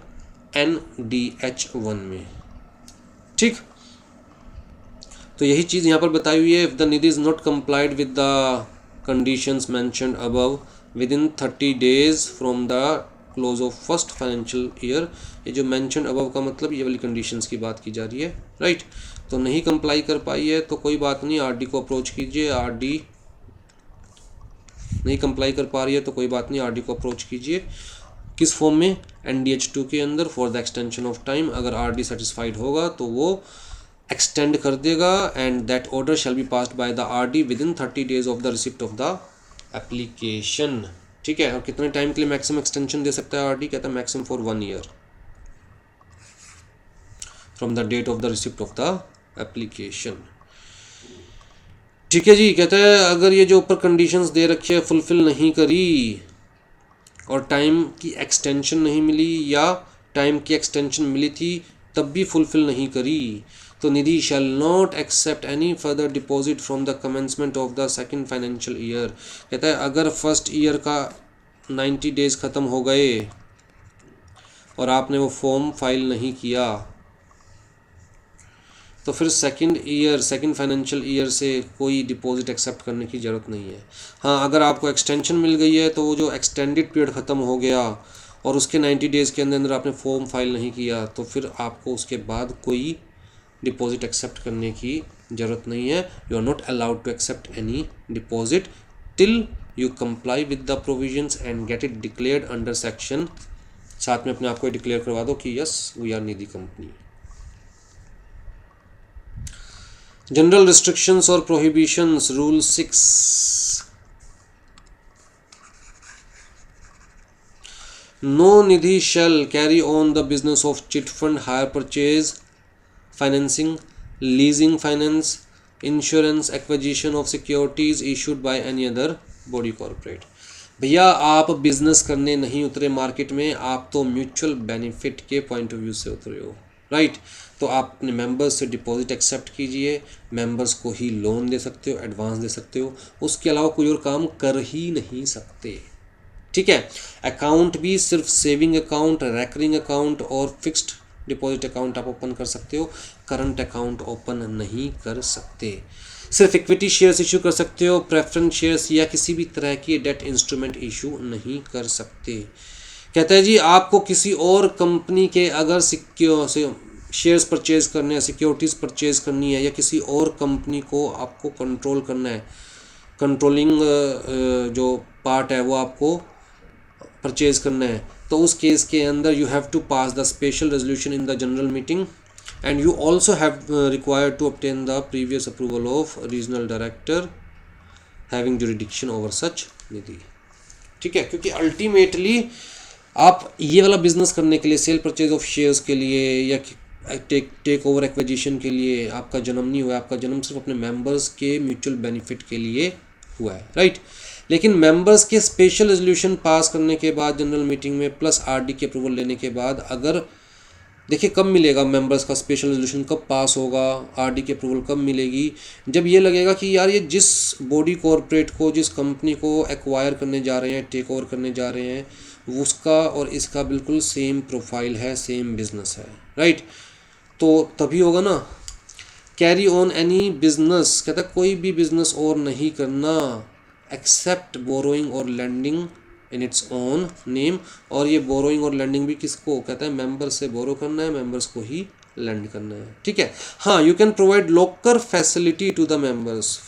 NDH1 में। ठीक, तो यही चीज़ यहाँ पर बताई हुई है, if the Nidhi is not complied with the conditions mentioned above with in 30 days from the close of first financial year, ये जो मेंशन्ड अबव का मतलब ये वाली कंडीशंस की बात की जा रही है, राइट। तो नहीं कंप्लाई कर पाई है तो कोई बात नहीं, आरडी को अप्रोच कीजिए, आरडी नहीं कंप्लाई कर पा रही है तो कोई बात नहीं, आरडी को अप्रोच कीजिए, किस फॉर्म में, NDH2 के अंदर for the extension of time. अगर आरडी सेटिस्फाइड होगा तो वो एक्सटेंड कर देगा and that order shall be passed by the RD with in 30 days of the receipt of the application. ठीक है, और कितने टाइम के लिए मैक्सिमम एक्सटेंशन दे सकता है आरडी, कहता है maximum for 1 year from the date of the receipt of the application. ठीक है जी, कहता है अगर ये जो ऊपर कंडीशंस दे रखी है फुलफिल नहीं करी और टाइम की एक्सटेंशन नहीं मिली या टाइम की एक्सटेंशन मिली थी तब भी फुलफिल नहीं करी तो Nidhi shall not accept any further deposit from the commencement of the second financial year. कहता है अगर फर्स्ट ईयर का 90 डेज ख़त्म हो गए और आपने वो फॉर्म फाइल नहीं किया तो फिर सेकंड फाइनेंशियल ईयर से कोई डिपॉजिट एक्सेप्ट करने की ज़रूरत नहीं है। हाँ, अगर आपको एक्सटेंशन मिल गई है तो वो जो एक्सटेंडेड पीरियड ख़त्म हो गया और उसके 90 डेज़ के अंदर आपने फॉर्म फाइल नहीं किया तो फिर आपको उसके बाद कोई डिपॉजिट एक्सेप्ट करने की ज़रूरत नहीं है। You are not allowed to accept any deposit till you comply with the provisions and get it declared under section. साथ में अपने आप को डिक्लेयर करवा दो कि yes we are Nidhi company. General restrictions और prohibitions, rule 6, no Nidhi shall carry on the business of chit fund, hire purchase financing, leasing finance, insurance, acquisition of securities issued by any other body corporate. भैया आप business करने नहीं उतरे market में, आप तो mutual benefit के पॉइंट ऑफ व्यू से उतरे हो, राइट। तो आप अपने मेंबर्स से डिपॉजिट एक्सेप्ट कीजिए, मेंबर्स को ही लोन दे सकते हो, एडवांस दे सकते हो, उसके अलावा कोई और काम कर ही नहीं सकते। ठीक है, अकाउंट भी सिर्फ सेविंग अकाउंट, रेकरिंग अकाउंट और फिक्स्ड डिपॉजिट अकाउंट आप ओपन कर सकते हो, करंट अकाउंट ओपन नहीं कर सकते। सिर्फ इक्विटी शेयर्स इशू कर सकते हो, प्रेफरेंस शेयर्स या किसी भी तरह की डेट इंस्ट्रूमेंट इशू नहीं कर सकते। कहता है जी आपको किसी और कंपनी के अगर शेयर्स परचेज करने हैं, सिक्योरिटीज़ परचेज करनी है या किसी और कंपनी को आपको कंट्रोल करना है, कंट्रोलिंग जो पार्ट है वो आपको परचेज करना है, तो उस केस के अंदर you have to pass the special resolution in the general meeting and you also have required to obtain the previous approval of regional director having jurisdiction over such Nidhi. ठीक है, क्योंकि अल्टीमेटली आप ये वाला बिजनेस करने के लिए, सेल परचेज ऑफ शेयर्स के लिए या टेक ओवर एक्विजिशन के लिए आपका जन्म नहीं हुआ है, आपका जन्म सिर्फ अपने मेंबर्स के म्यूचुअल बेनिफिट के लिए हुआ है, राइट। लेकिन मेंबर्स के स्पेशल रेजोल्यूशन पास करने के बाद जनरल मीटिंग में प्लस आरडी की अप्रूवल लेने के बाद, अगर देखिए कब मिलेगा मेंबर्स का स्पेशल रेजोल्यूशन, कब पास होगा, आरडी की अप्रूवल कब मिलेगी, जब ये लगेगा कि यार ये जिस बॉडी कॉर्पोरेट को, जिस कंपनी को एक्वायर करने जा रहे हैं, टेक ओवर करने जा रहे हैं, उसका और इसका बिल्कुल सेम प्रोफाइल है, सेम बिजनेस है, राइट। तो तभी होगा ना। कैरी ऑन एनी बिजनेस, कहता है कोई भी बिजनेस और नहीं करना एक्सेप्ट बोरोइंग और lending in its own name. और ये बोरोइंग और लेंडिंग भी किसको कहता है, मेंबर से बोरो करना है, मेंबर्स को ही लेंड करना है, ठीक है। हाँ, you can provide locker facility to the members.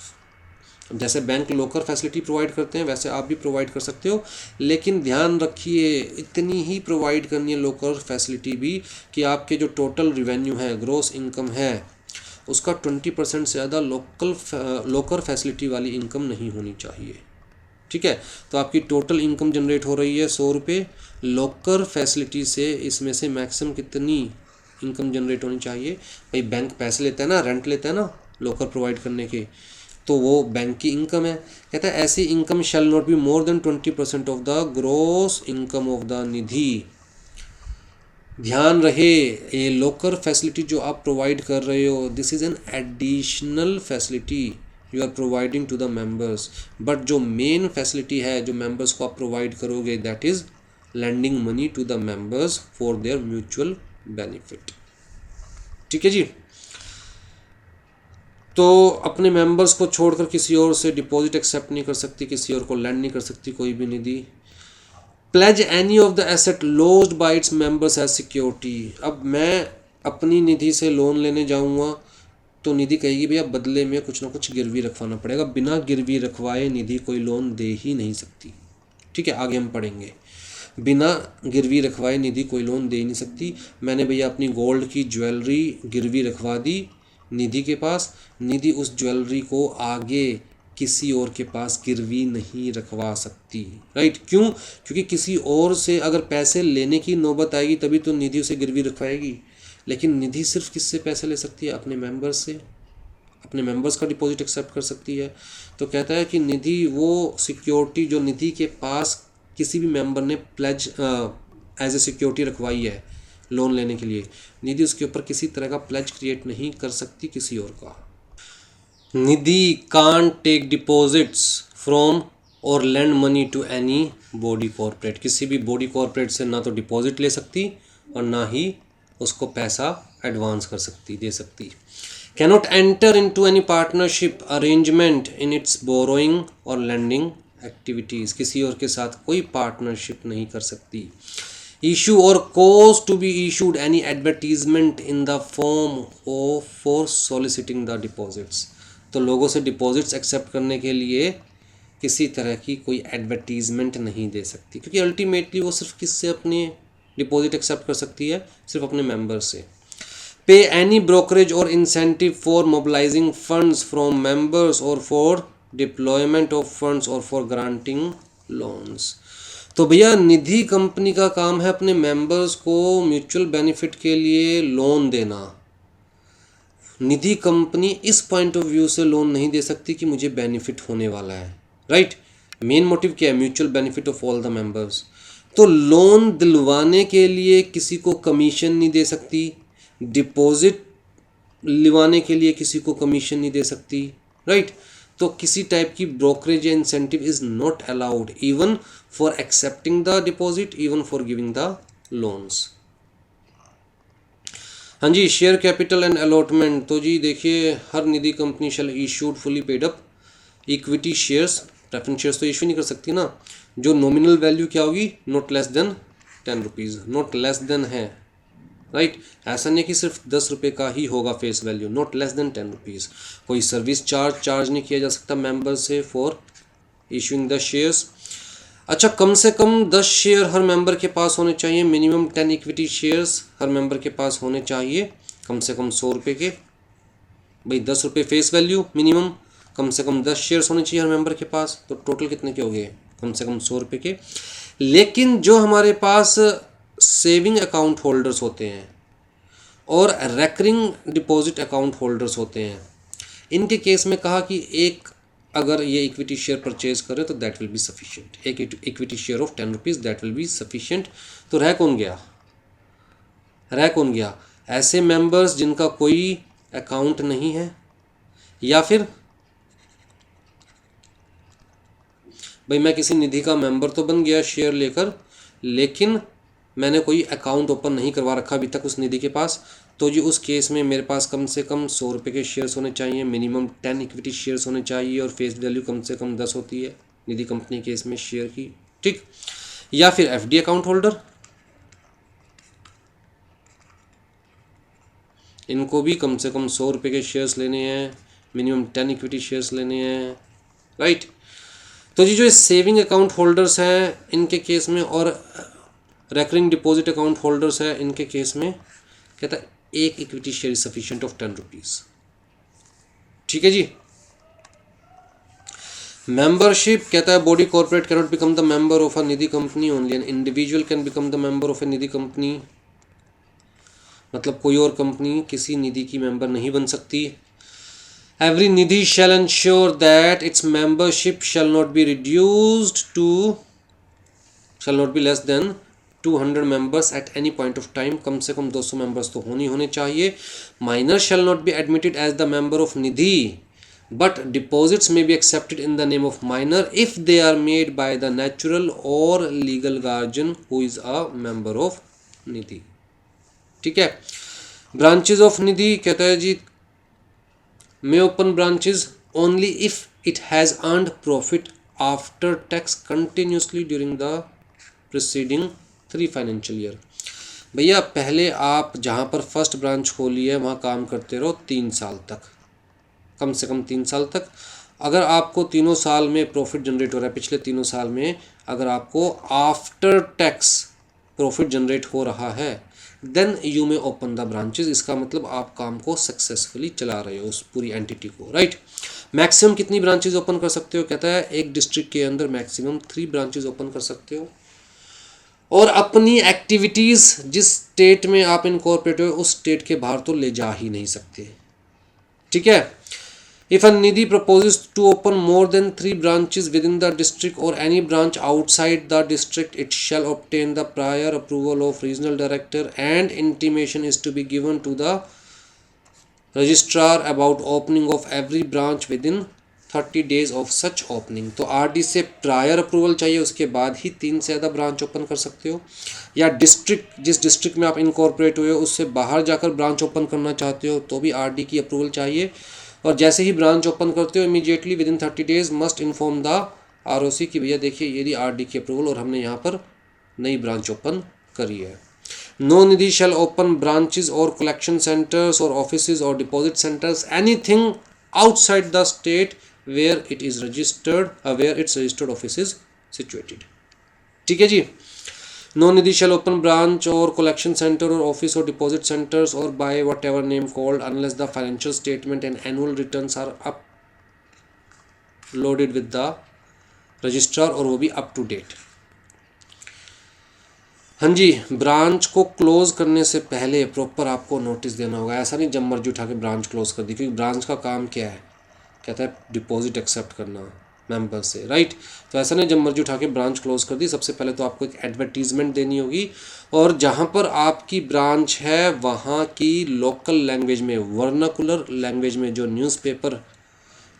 जैसे बैंक लॉकर फैसिलिटी प्रोवाइड करते हैं वैसे आप भी प्रोवाइड कर सकते हो, लेकिन ध्यान रखिए इतनी ही प्रोवाइड करनी है लॉकर फैसिलिटी भी कि आपके जो टोटल रिवेन्यू है, ग्रॉस इनकम है, उसका 20% से ज़्यादा लॉकर फैसिलिटी वाली इनकम नहीं होनी चाहिए, ठीक है। तो आपकी टोटल इनकम जनरेट हो रही है 100 रुपये, लॉकर फैसिलिटी से इसमें से मैक्सिमम कितनी इनकम जनरेट होनी चाहिए। भाई बैंक पैसे लेता है ना, रेंट लेता है ना लॉकर प्रोवाइड करने के, तो वो बैंक की इनकम है। कहता है ऐसी income shall not be more than 20% of the gross income of the Nidhi. ध्यान रहे ये लॉकर फैसिलिटी जो आप प्रोवाइड कर रहे हो, this is an additional facility you are providing to the members, but जो मेन फैसिलिटी है जो मेंबर्स को आप प्रोवाइड करोगे that is lending money to the members for their mutual benefit, ठीक है जी। तो अपने मेंबर्स को छोड़कर किसी और से डिपॉजिट एक्सेप्ट नहीं कर सकती, किसी और को लैंड नहीं कर सकती कोई भी Nidhi. Pledge any of the asset lodged by its members as security. अब मैं अपनी निधि से लोन लेने जाऊंगा तो निधि कहेगी भैया बदले में कुछ ना कुछ गिरवी रखवाना पड़ेगा, बिना गिरवी रखवाए निधि कोई लोन दे ही नहीं सकती, ठीक है। आगे हम पढ़ेंगे, बिना गिरवी रखवाए निधि कोई लोन दे ही नहीं सकती। मैंने भैया अपनी गोल्ड की ज्वेलरी गिरवी रखवा दी निधि के पास, निधि उस ज्वेलरी को आगे किसी और के पास गिरवी नहीं रखवा सकती, राइट। क्यों? क्योंकि किसी और से अगर पैसे लेने की नौबत आएगी तभी तो निधि उसे गिरवी रखवाएगी, लेकिन निधि सिर्फ किससे पैसे ले सकती है, अपने मेंबर्स से, अपने मेंबर्स का डिपॉजिट एक्सेप्ट कर सकती है। तो कहता है कि निधि वो सिक्योरिटी जो निधि के पास किसी भी मेंबर ने प्लेज एज ए सिक्योरिटी रखवाई है लोन लेने के लिए, निधि उसके ऊपर किसी तरह का प्लेज क्रिएट नहीं कर सकती किसी और का। Nidhi can't take deposits from और lend money to any body corporate. किसी भी बॉडी कॉर्पोरेट से ना तो डिपॉजिट ले सकती और ना ही उसको पैसा एडवांस कर सकती, दे सकती। Cannot enter into any partnership arrangement in its borrowing और लैंडिंग एक्टिविटीज़। किसी और के साथ कोई पार्टनरशिप नहीं कर सकती। इशू और cause to be issued any advertisement in the form of for soliciting the deposits. तो लोगों से डिपॉजिट्स एक्सेप्ट करने के लिए किसी तरह की कोई एडवर्टीजमेंट नहीं दे सकती, क्योंकि अल्टीमेटली वो सिर्फ किससे अपने डिपॉजिट एक्सेप्ट कर सकती है, सिर्फ अपने मेंबर से। पे एनी ब्रोकरेज और incentive for mobilising funds from members और फॉर डिप्लॉयमेंट ऑफ फंड्स और फॉर ग्रांटिंग लोन्स। तो भैया निधि कंपनी का काम है अपने मेंबर्स को म्यूचुअल बेनिफिट के लिए लोन देना। निधि कंपनी इस पॉइंट ऑफ व्यू से लोन नहीं दे सकती कि मुझे बेनिफिट होने वाला है, राइट। मेन मोटिव क्या है, mutual benefit of all the members. तो लोन दिलवाने के लिए किसी को कमीशन नहीं दे सकती, डिपॉजिट लिवाने के लिए किसी को कमीशन नहीं दे सकती, राइट। तो किसी टाइप की ब्रोकरेज या incentive is not allowed even for accepting the deposit, even for giving the loans. हाँ जी, शेयर कैपिटल एंड अलॉटमेंट। तो जी देखिए, हर Nidhi company shall issued fully paid up equity shares, preference shares तो इशू नहीं कर सकती ना, जो नॉमिनल वैल्यू क्या होगी, not less than 10 rupees, not less than है, राइट। ऐसा नहीं कि सिर्फ 10 रुपये का ही होगा face value, not less than 10 rupees. कोई सर्विस चार्ज नहीं किया जा सकता मेंबर से फॉर इशूइंग द शेयर्स। अच्छा, कम से कम 10 शेयर हर मेंबर के पास होने चाहिए, मिनिमम 10 इक्विटी शेयर्स हर मेंबर के पास होने चाहिए, कम से कम 100 रुपये के। भाई 10 रुपये फेस वैल्यू मिनिमम, कम से कम 10 शेयर्स होने चाहिए हर मेंबर के पास, तो टोटल कितने के हो गए, कम से कम 100 रुपये के। लेकिन जो हमारे पास सेविंग अकाउंट होल्डर्स होते हैं और रेकरिंग डिपॉजिट अकाउंट होल्डर्स होते हैं, इनके केस में कहा कि एक अगर ये इक्विटी शेयर परचेज करें तो दैट विल बी सफिशिएंट, एक equity share of 10 rupees that will be sufficient. तो रह कौन गया, ऐसे मेंबर्स जिनका कोई अकाउंट नहीं है, या फिर भाई मैं किसी निधि का मेंबर तो बन गया शेयर लेकर, लेकिन मैंने कोई अकाउंट ओपन नहीं करवा रखा अभी तक उस निधि के पास, तो जी उस केस में मेरे पास कम से कम 100 रुपये के शेयर्स होने चाहिए, मिनिमम 10 इक्विटी शेयर्स होने चाहिए और फेस वैल्यू कम से कम 10 होती है निधि कंपनी केस में शेयर की, ठीक। या फिर एफडी अकाउंट होल्डर, इनको भी कम से कम 100 रुपये के शेयर्स लेने हैं, मिनिमम 10 इक्विटी शेयर्स लेने हैं, राइट। तो जी जो सेविंग अकाउंट होल्डर्स हैं इनके केस में, और रेकरिंग डिपॉजिट अकाउंट होल्डर्स हैं इनके केस में कहता है एक equity share is sufficient of 10 rupees. ठीक है जी। मेंबरशिप कहता है body corporate can not become the member of a Nidhi company, only an individual can become the member of A Nidhi company. मतलब कोई और कंपनी किसी निधि की मेंबर नहीं बन सकती। Every nidhi shall ensure that its membership shall not be less than 200 members at any point of time। कम से कम 200 members तो होने चाहिए। Minor shall not be admitted as the member of nidhi, but deposits may be accepted in the name of minor if they are made by the natural or legal guardian who is a member of nidhi। ठीक है। Branches of निधि कहता है जी may open branches only if it has earned profit after tax continuously during the preceding 3 financial year। भैया पहले आप जहाँ पर first branch खोली है वहाँ काम करते रहो 3 साल तक, कम से कम 3 साल तक। अगर आपको तीनों साल में प्रॉफिट जनरेट हो रहा है, पिछले तीनों साल में अगर आपको आफ्टर टैक्स प्रॉफिट जनरेट हो रहा है, देन यू में ओपन द ब्रांचेस। इसका मतलब आप काम को सक्सेसफुली चला रहे हो उस पूरी एंटिटी को, राइट। मैक्सिमम कितनी ब्रांचेस ओपन कर सकते हो? कहता है एक डिस्ट्रिक्ट के अंदर मैक्सिमम 3 ब्रांचेस ओपन कर सकते हो, और अपनी एक्टिविटीज़ जिस स्टेट में आप इनकॉर्पोरेट हो उस स्टेट के बाहर तो ले जा ही नहीं सकते। ठीक है। If a nidhi proposes to open more than 3 branches within the district or any branch outside the district, it shall obtain the prior approval of regional director, and intimation is to be given to the registrar about opening of every branch within 30 days of such opening। तो RD से prior approval चाहिए, उसके बाद ही 3 से ज़्यादा branch open कर सकते हो। या डिस्ट्रिक्ट, जिस डिस्ट्रिक्ट में आप इनकॉर्पोरेट हुए हो उससे बाहर जाकर ब्रांच ओपन करना चाहते हो तो भी आरडी की अप्रूवल चाहिए। और जैसे ही ब्रांच ओपन करते हो immediately with in 30 days must inform the ROC कि भैया देखिए ये दी आरडी की अप्रूवल और हमने यहाँ पर नई ब्रांच ओपन करी है। No Nidhi shall open branches और कलेक्शन सेंटर्स और ऑफिसेज और deposit centres anything outside the state where it is registered, where its registered office is situated. ठीक है जी। No nidhi shall open branch or collection center or office or deposit centers or by whatever name called unless the financial statement and annual returns are uploaded with the registrar, और वो भी up to date. हाँ जी। Branch को close करने से पहले proper आपको notice देना होगा। ऐसा नहीं जब मर्जी उठा के ब्रांच क्लोज कर दी, क्योंकि ब्रांच का काम क्या है? कहता है डिपॉजिट एक्सेप्ट करना मेंबर से, राइट। तो ऐसा नहीं जब मर्जी उठा के ब्रांच क्लोज कर दी। सबसे पहले तो आपको एक एडवर्टीजमेंट देनी होगी, और जहाँ पर आपकी ब्रांच है वहाँ की लोकल लैंग्वेज में, वर्नाकुलर लैंग्वेज में जो न्यूज़पेपर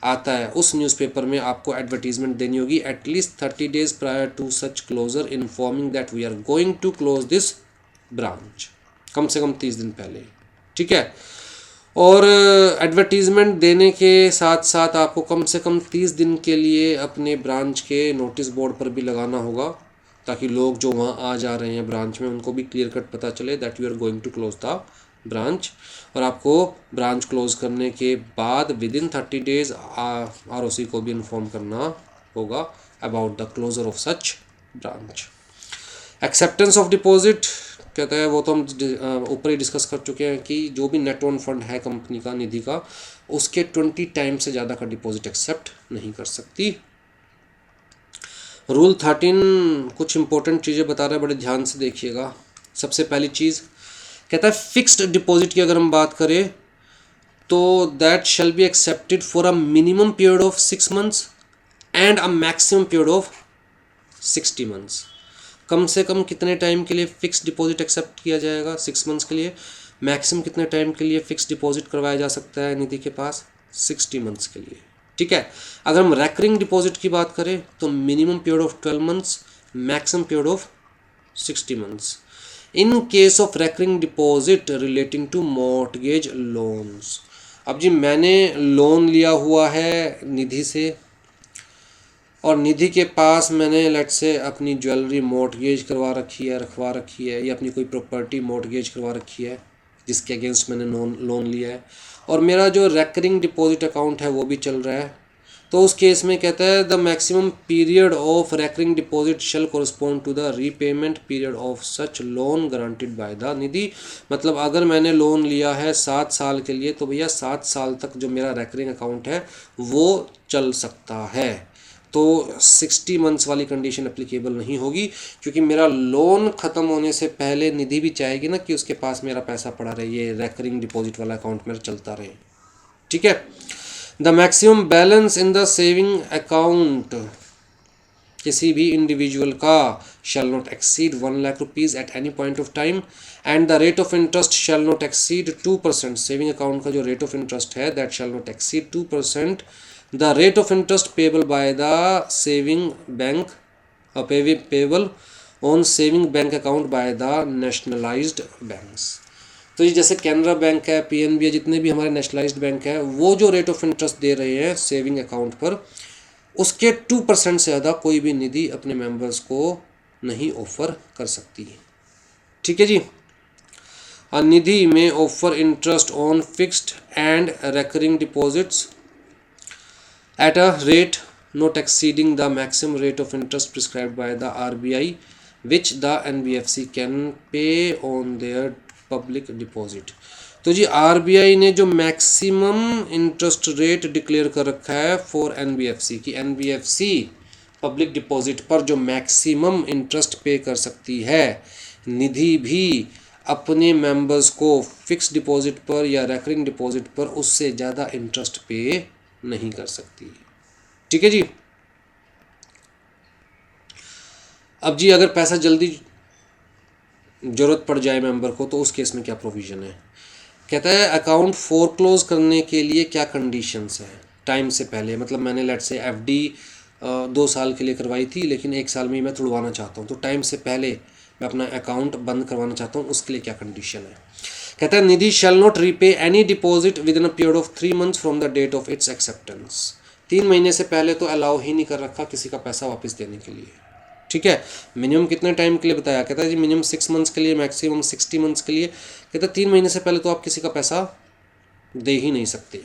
आता है उस न्यूज़पेपर में आपको एडवर्टीजमेंट देनी होगी at least 30 days prior to such closure informing that we are going to close this branch, कम से कम 30 दिन पहले। ठीक है। और एडवर्टीज़मेंट देने के साथ साथ आपको कम से कम 30 दिन के लिए अपने ब्रांच के नोटिस बोर्ड पर भी लगाना होगा, ताकि लोग जो वहाँ आ जा रहे हैं ब्रांच में उनको भी क्लियर कट पता चले that you are going to close the branch. और आपको ब्रांच क्लोज करने के बाद विद इन 30 डेज आरओसी को भी इन्फॉर्म करना होगा about the closure of such branch. Acceptance of deposit कहता है वो तो हम ऊपर ही डिस्कस कर चुके हैं कि जो भी नेट ओन फंड है कंपनी का, निधि का, उसके 20 टाइम से ज़्यादा का डिपॉजिट एक्सेप्ट नहीं कर सकती। रूल 13 कुछ इंपॉर्टेंट चीज़ें बता रहा है, बड़े ध्यान से देखिएगा। सबसे पहली चीज़ कहता है फिक्स्ड डिपॉजिट की अगर हम बात करें तो that shall be accepted for a minimum period of 6 months and a maximum period of 60 months। कम से कम कितने टाइम के लिए फिक्स डिपॉजिट एक्सेप्ट किया जाएगा? 6 months के लिए। मैक्सिमम कितने टाइम के लिए फिक्स डिपॉजिट करवाया जा सकता है निधि के पास? 60 months के लिए। ठीक है। अगर हम रेकरिंग डिपॉजिट की बात करें तो minimum period of 12 months, maximum period of 60 months। In case of recurring deposit relating to mortgage loans. अब जी मैंने लोन लिया हुआ है निधि से, और निधि के पास मैंने लेट से अपनी ज्वेलरी मॉर्टगेज करवा रखी है या अपनी कोई प्रॉपर्टी मॉर्टगेज करवा रखी है जिसके अगेंस्ट मैंने लोन लिया है, और मेरा जो रेकरिंग डिपॉजिट अकाउंट है वो भी चल रहा है, तो उस केस में कहता है the maximum period of recurring deposit shall correspond to the repayment period of such loan guaranteed by the Nidhi. मतलब अगर मैंने लोन लिया है 7 साल के लिए तो भैया 7 साल तक जो मेरा रेकरिंग अकाउंट है वो चल सकता है। तो 60 मंथ्स वाली कंडीशन एप्लीकेबल नहीं होगी, क्योंकि मेरा लोन ख़त्म होने से पहले निधि भी चाहेगी ना कि उसके पास मेरा पैसा पड़ा रहे, ये रेकरिंग डिपॉजिट वाला अकाउंट मेरा चलता रहे। ठीक है। The maximum balance in the saving account किसी भी इंडिविजुअल का शैल not exceed 1 lakh rupees at any point of time, and the rate of interest shell not exceed 2%। Saving account का जो रेट ऑफ इंटरेस्ट है that shell not exceed 2%। The rate of interest payable by the saving bank payable on saving bank account by the nationalised banks. तो ये जैसे Canara bank है, PNB है, जितने भी हमारे नेशनलाइज्ड बैंक है, वो जो रेट ऑफ इंटरेस्ट दे रहे हैं सेविंग अकाउंट पर, उसके 2% से ज़्यादा कोई भी निधि अपने मेंबर्स को नहीं ऑफर कर सकती है। ठीक है जी। a निधि में offer interest on fixed and recurring deposits at a rate not exceeding the maximum rate of interest prescribed by the RBI which the NBFC can pay on their public deposit। तो जी RBI ने जो maximum interest rate declare कर रखा है for NBFC की NBFC public deposit पर जो maximum interest पे कर सकती है, निधि भी अपने मेंबर्स को फिक्स डिपॉजिट पर या रेकरिंग डिपॉजिट पर उससे ज़्यादा इंटरेस्ट पे नहीं कर सकती। ठीक है जी। अब जी अगर पैसा जल्दी ज़रूरत पड़ जाए मेंबर को तो उस केस में क्या प्रोविज़न है। कहता है अकाउंट फोरक्लोज करने के लिए क्या कंडीशंस हैं टाइम से पहले। मतलब मैंने लेट से एफडी 2 साल के लिए करवाई थी, लेकिन 1 साल में ही मैं तुड़वाना चाहता हूँ, तो टाइम से पहले मैं अपना अकाउंट बंद करवाना चाहता हूँ, उसके लिए क्या कंडीशन है। कहता है Nidhi shall not repay any deposit within a period of 3 months from the date of its acceptance. 3 महीने से पहले तो अलाउ ही नहीं कर रखा किसी का पैसा वापस देने के लिए। ठीक है। मिनिमम कितने टाइम के लिए बताया। कहता है जी मिनिमम 6 मंथ्स के लिए, मैक्सिमम 60 मंथ्स के लिए। कहता है 3 महीने से पहले तो आप किसी का पैसा दे ही नहीं सकते।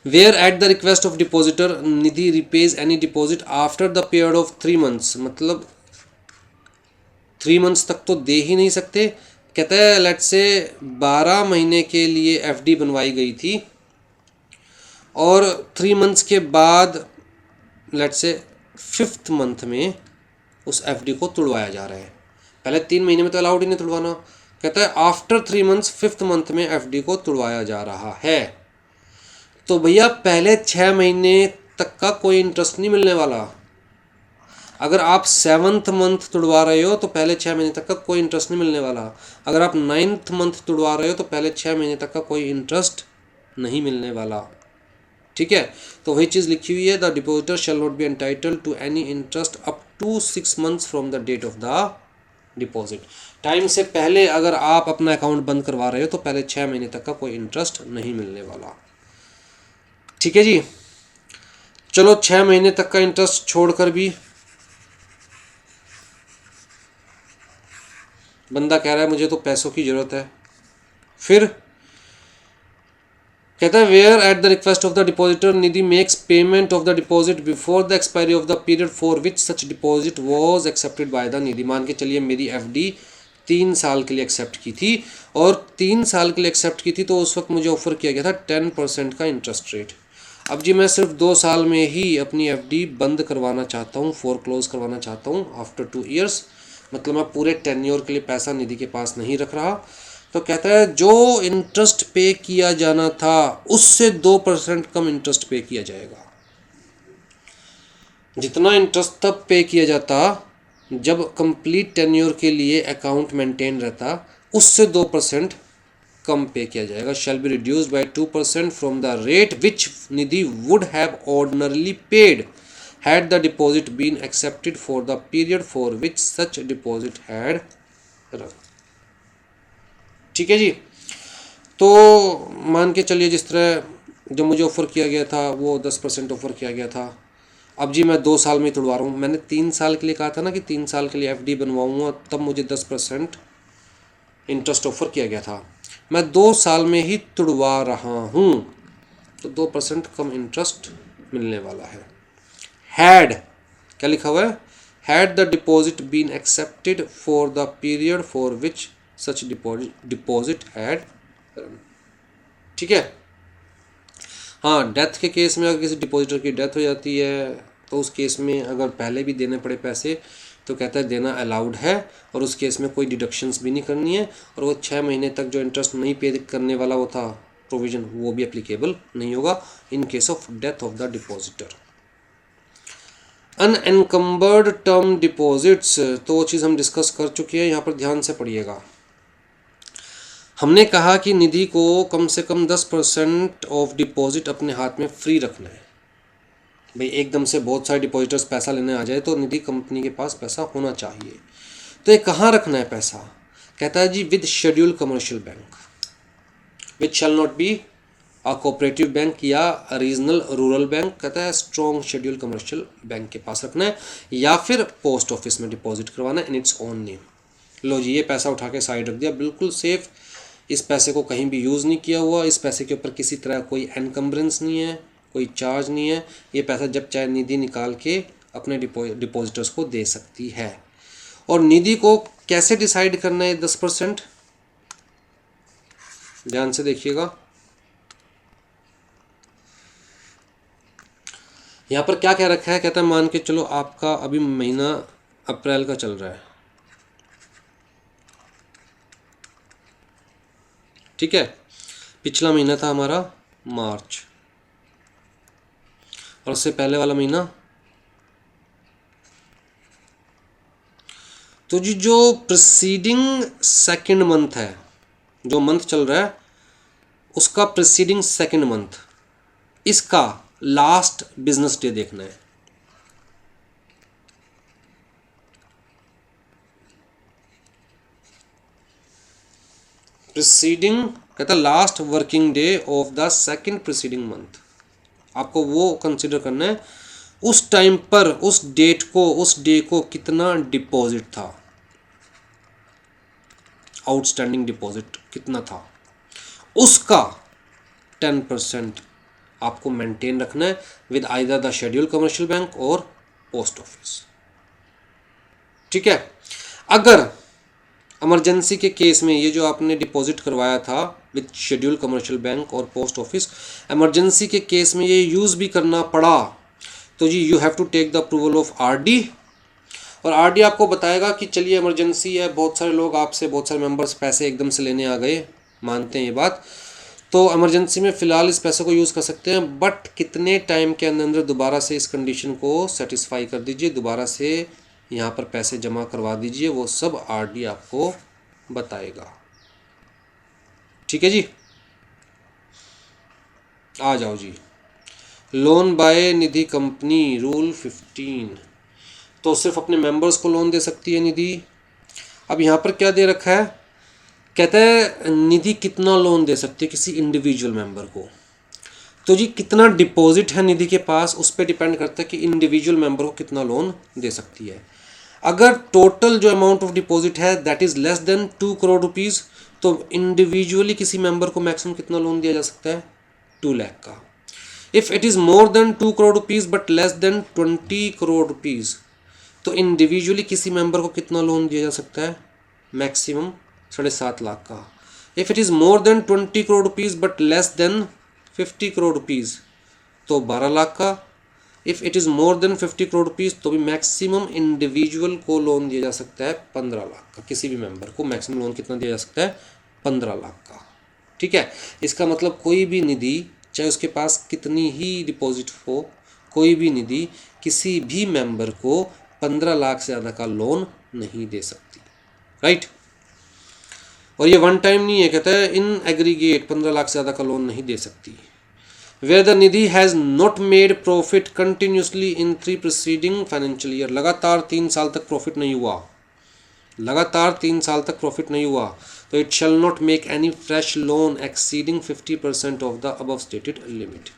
Where at the request of depositor Nidhi repays any deposit after the period of 3 months. मतलब 3 मंथ्स तक तो दे ही नहीं सकते। कहता है लेट से 12 महीने के लिए एफडी बनवाई गई थी और 3 मंथ्स के बाद लेट से 5th मंथ में उस एफडी को तुड़वाया जा रहा है। पहले 3 महीने में तो अलाउड ही नहीं तुड़वाना। कहता है आफ्टर 3 मंथ्स 5th मंथ में एफडी को तुड़वाया जा रहा है। तो भैया पहले 6 महीने तक का कोई इंटरेस्ट नहीं मिलने वाला। अगर आप 7th मंथ तुड़वा रहे हो तो पहले 6 महीने तक का कोई इंटरेस्ट नहीं मिलने वाला। अगर आप 9th मंथ तुड़वा रहे हो तो पहले 6 महीने तक का कोई इंटरेस्ट नहीं मिलने वाला। ठीक है। तो वही चीज़ लिखी हुई है the depositor shall not be entitled to any interest up to 6 months from the date of the deposit. Time से पहले अगर आप अपना अकाउंट बंद करवा रहे हो तो पहले 6 महीने तक का कोई इंटरेस्ट नहीं मिलने वाला। ठीक है जी। चलो 6 महीने तक का इंटरेस्ट छोड़कर भी बंदा कह रहा है मुझे तो पैसों की ज़रूरत है। फिर कहता है where at the request of the depositor Nidhi makes payment of the deposit before the expiry of the period for which such deposit was accepted by the Nidhi. मान के चलिए मेरी एफडी 3 साल के लिए एक्सेप्ट की थी और 3 साल के लिए एक्सेप्ट की थी तो उस वक्त मुझे ऑफर किया गया था 10% का इंटरेस्ट रेट। अब जी मैं सिर्फ 2 साल में ही अपनी एफडी बंद करवाना चाहता हूँ, फोरक्लोज करवाना चाहता हूँ आफ्टर 2 ईयर्स। मतलब मैं पूरे टेन्योर के लिए पैसा निधि के पास नहीं रख रहा। तो कहता है जो इंटरेस्ट पे किया जाना था उससे 2% कम इंटरेस्ट पे किया जाएगा। जितना इंटरेस्ट तब पे किया जाता जब कंप्लीट टेन्योर के लिए अकाउंट मेंटेन रहता, उससे 2% कम पे किया जाएगा। Shall be reduced by 2% from the rate which Nidhi would have ordinarily paid had the deposit been accepted for the period for which such deposit had run। ठीक है जी। तो मान के चलिए जिस तरह जब मुझे ऑफ़र किया गया था वो 10% ऑफ़र किया गया था। अब जी मैं 2 साल में ही तुड़वा रहा हूँ, मैंने 3 साल के लिए कहा था ना कि 3 साल के लिए एफडी बनवाऊंगा, तब मुझे 10% इंटरेस्ट ऑफर किया गया था। मैं 2 साल में ही तुड़वा रहा हूँ तो 2% कम इंटरेस्ट मिलने वाला है। हैड क्या लिखा हुआ है, had the deposit been accepted for the period for which such deposit had, ठीक है। हाँ, डेथ के केस में अगर किसी डिपॉजिटर की डेथ हो जाती है तो उस केस में अगर पहले भी देने पड़े पैसे तो कहता है देना अलाउड है, और उस केस में कोई डिडक्शंस भी नहीं करनी है, और वो 6 महीने तक जो इंटरेस्ट नहीं पे करने वाला वो था प्रोविजन, वो भी एप्लीकेबल नहीं होगा इन case of death of the depositor. Unencumbered term deposits, तो वो चीज़ हम डिस्कस कर चुके हैं, यहाँ पर ध्यान से पढ़िएगा। हमने कहा कि निधि को कम से कम 10% ऑफ डिपॉजिट अपने हाथ में फ्री रखना है। भाई एकदम से बहुत सारे डिपॉजिटर्स पैसा लेने आ जाए तो निधि कंपनी के पास पैसा होना चाहिए। तो ये कहाँ रखना है पैसा, कहता है जी with schedule commercial bank which shall not be a cooperative bank या रीजनल रूरल बैंक, कहता है स्ट्रॉन्ग शेड्यूल कमर्शियल बैंक के पास रखना है, या फिर पोस्ट ऑफिस में डिपॉजिट करवाना है इन इट्स ओन नेम। लो जी ये पैसा उठा के साइड रख दिया, बिल्कुल सेफ, इस पैसे को कहीं भी यूज़ नहीं किया हुआ, इस पैसे के ऊपर किसी तरह कोई एनकम्बरेंस नहीं है, कोई चार्ज नहीं है, ये पैसा जब चाहे निधि निकाल के अपने डिपॉजिटर्स को दे सकती है। और निधि को कैसे डिसाइड करना है 10%, ध्यान से देखिएगा। यहाँ पर क्या कह रखा है, कहता है मान के चलो आपका अभी महीना अप्रैल का चल रहा है, ठीक है, पिछला महीना था हमारा मार्च, और उससे पहले वाला महीना, तो जी जो प्रीसीडिंग सेकंड मंथ है, जो मंथ चल रहा है उसका प्रीसीडिंग सेकंड मंथ, इसका लास्ट बिजनेस डे देखना है। प्रीसीडिंग कहता है last working day of the second preceding month, आपको वो कंसिडर करना है उस टाइम पर, उस डेट को, उस डे को कितना डिपॉजिट था, आउटस्टैंडिंग डिपॉजिट कितना था, उसका 10% आपको मेंटेन रखना है with either the schedule commercial bank और पोस्ट ऑफिस, ठीक है। अगर इमरजेंसी के केस में ये जो आपने डिपॉजिट करवाया था विद शेड्यूल कमर्शियल बैंक और पोस्ट ऑफिस, इमरजेंसी के केस में ये यूज़ भी करना पड़ा तो जी you have to take the approval of RD, और आरडी आपको बताएगा कि चलिए इमरजेंसी है, बहुत सारे लोग आपसे, बहुत सारे मेंबर्स पैसे एकदम से लेने आ गए, मानते हैं ये बात, तो इमरजेंसी में फ़िलहाल इस पैसे को यूज़ कर सकते हैं, बट कितने टाइम के अंदर अंदर दोबारा से इस कंडीशन को सेटिस्फाई कर दीजिए, दोबारा से यहाँ पर पैसे जमा करवा दीजिए, वो सब आरडी आपको बताएगा, ठीक है जी। आ जाओ जी, loan by Nidhi company rule 15, तो सिर्फ अपने मेंबर्स को लोन दे सकती है निधि। अब यहाँ पर क्या दे रखा है, कहता है निधि कितना लोन दे सकती है किसी इंडिविजुअल मेंबर को, तो जी कितना डिपॉजिट है निधि के पास उस पर डिपेंड करता है कि इंडिविजुअल मेंबर को कितना लोन दे सकती है। अगर टोटल जो अमाउंट ऑफ डिपॉजिट है that is less than 2 crore rupees, तो इंडिविजुअली किसी मेंबर को मैक्सिमम कितना लोन दिया जा सकता है, 2 लाख का। If it is more than 2 crore rupees but less than 20 crore rupees, तो इंडिविजुअली किसी मेंबर को कितना लोन दिया जा सकता है, मैक्सिमम 7.5 लाख का। If it is more than 20 crore rupees but less than 50 crore rupees, तो 12 लाख का। If it is more than 50 crore rupees, तो भी मैक्सिमम इंडिविजुअल को लोन दिया जा सकता है 15 लाख का, किसी भी मेंबर को मैक्सिमम लोन कितना दिया जा सकता है, 15 लाख का, ठीक है। इसका मतलब कोई भी निधि, चाहे उसके पास कितनी ही डिपॉजिट हो, कोई भी निधि किसी भी मेंबर को 15 लाख से ज़्यादा का लोन नहीं दे सकती, राइट। और ये वन टाइम नहीं है, कहता है इन एग्रीगेट 15 लाख से ज़्यादा का लोन नहीं दे सकती। Where the Nidhi has not made profit continuously in 3 preceding financial year, लगातार 3 साल तक प्रॉफिट नहीं हुआ, लगातार 3 साल तक प्रॉफिट नहीं हुआ, तो it shall not make any fresh loan exceeding 50% of the above stated limit.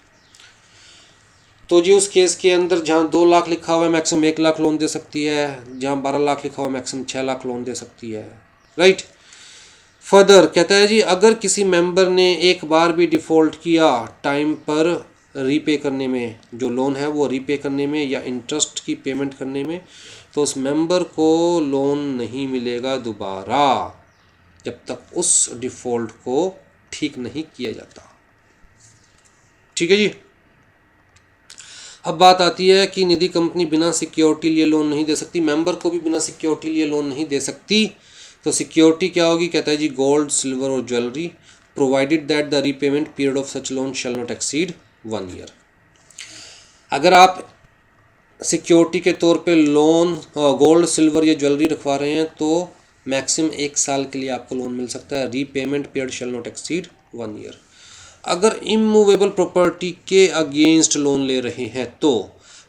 तो जी उस केस के अंदर जहाँ 2 लाख लिखा हुआ है मैक्सिमम 1 लाख लोन दे सकती है, जहाँ 12 लाख लिखा हुआ है मैक्सिमम 6 लाख लोन दे सकती है। राइट। फर्दर कहता है जी अगर किसी मेंबर ने एक बार भी डिफ़ॉल्ट किया टाइम पर रीपे करने में, जो लोन है वो रीपे करने में या इंटरेस्ट की पेमेंट करने में, तो उस मेंबर को लोन नहीं मिलेगा दोबारा जब तक उस डिफ़ॉल्ट को ठीक नहीं किया जाता। ठीक है जी। अब बात आती है कि निधि कंपनी बिना सिक्योरिटी लिए लोन नहीं दे सकती, मेंबर को भी बिना सिक्योरिटी लिए लोन नहीं दे सकती। तो सिक्योरिटी क्या होगी? कहता है जी गोल्ड, सिल्वर और jewellery, provided that the repayment period of such loan shall not exceed 1 year. अगर आप सिक्योरिटी के तौर पे लोन गोल्ड, सिल्वर या ज्वेलरी रखवा रहे हैं तो मैक्सिमम 1 साल के लिए आपको लोन मिल सकता है। Repayment period shall not exceed 1 year. अगर इमूवेबल प्रॉपर्टी के अगेंस्ट लोन ले रहे हैं तो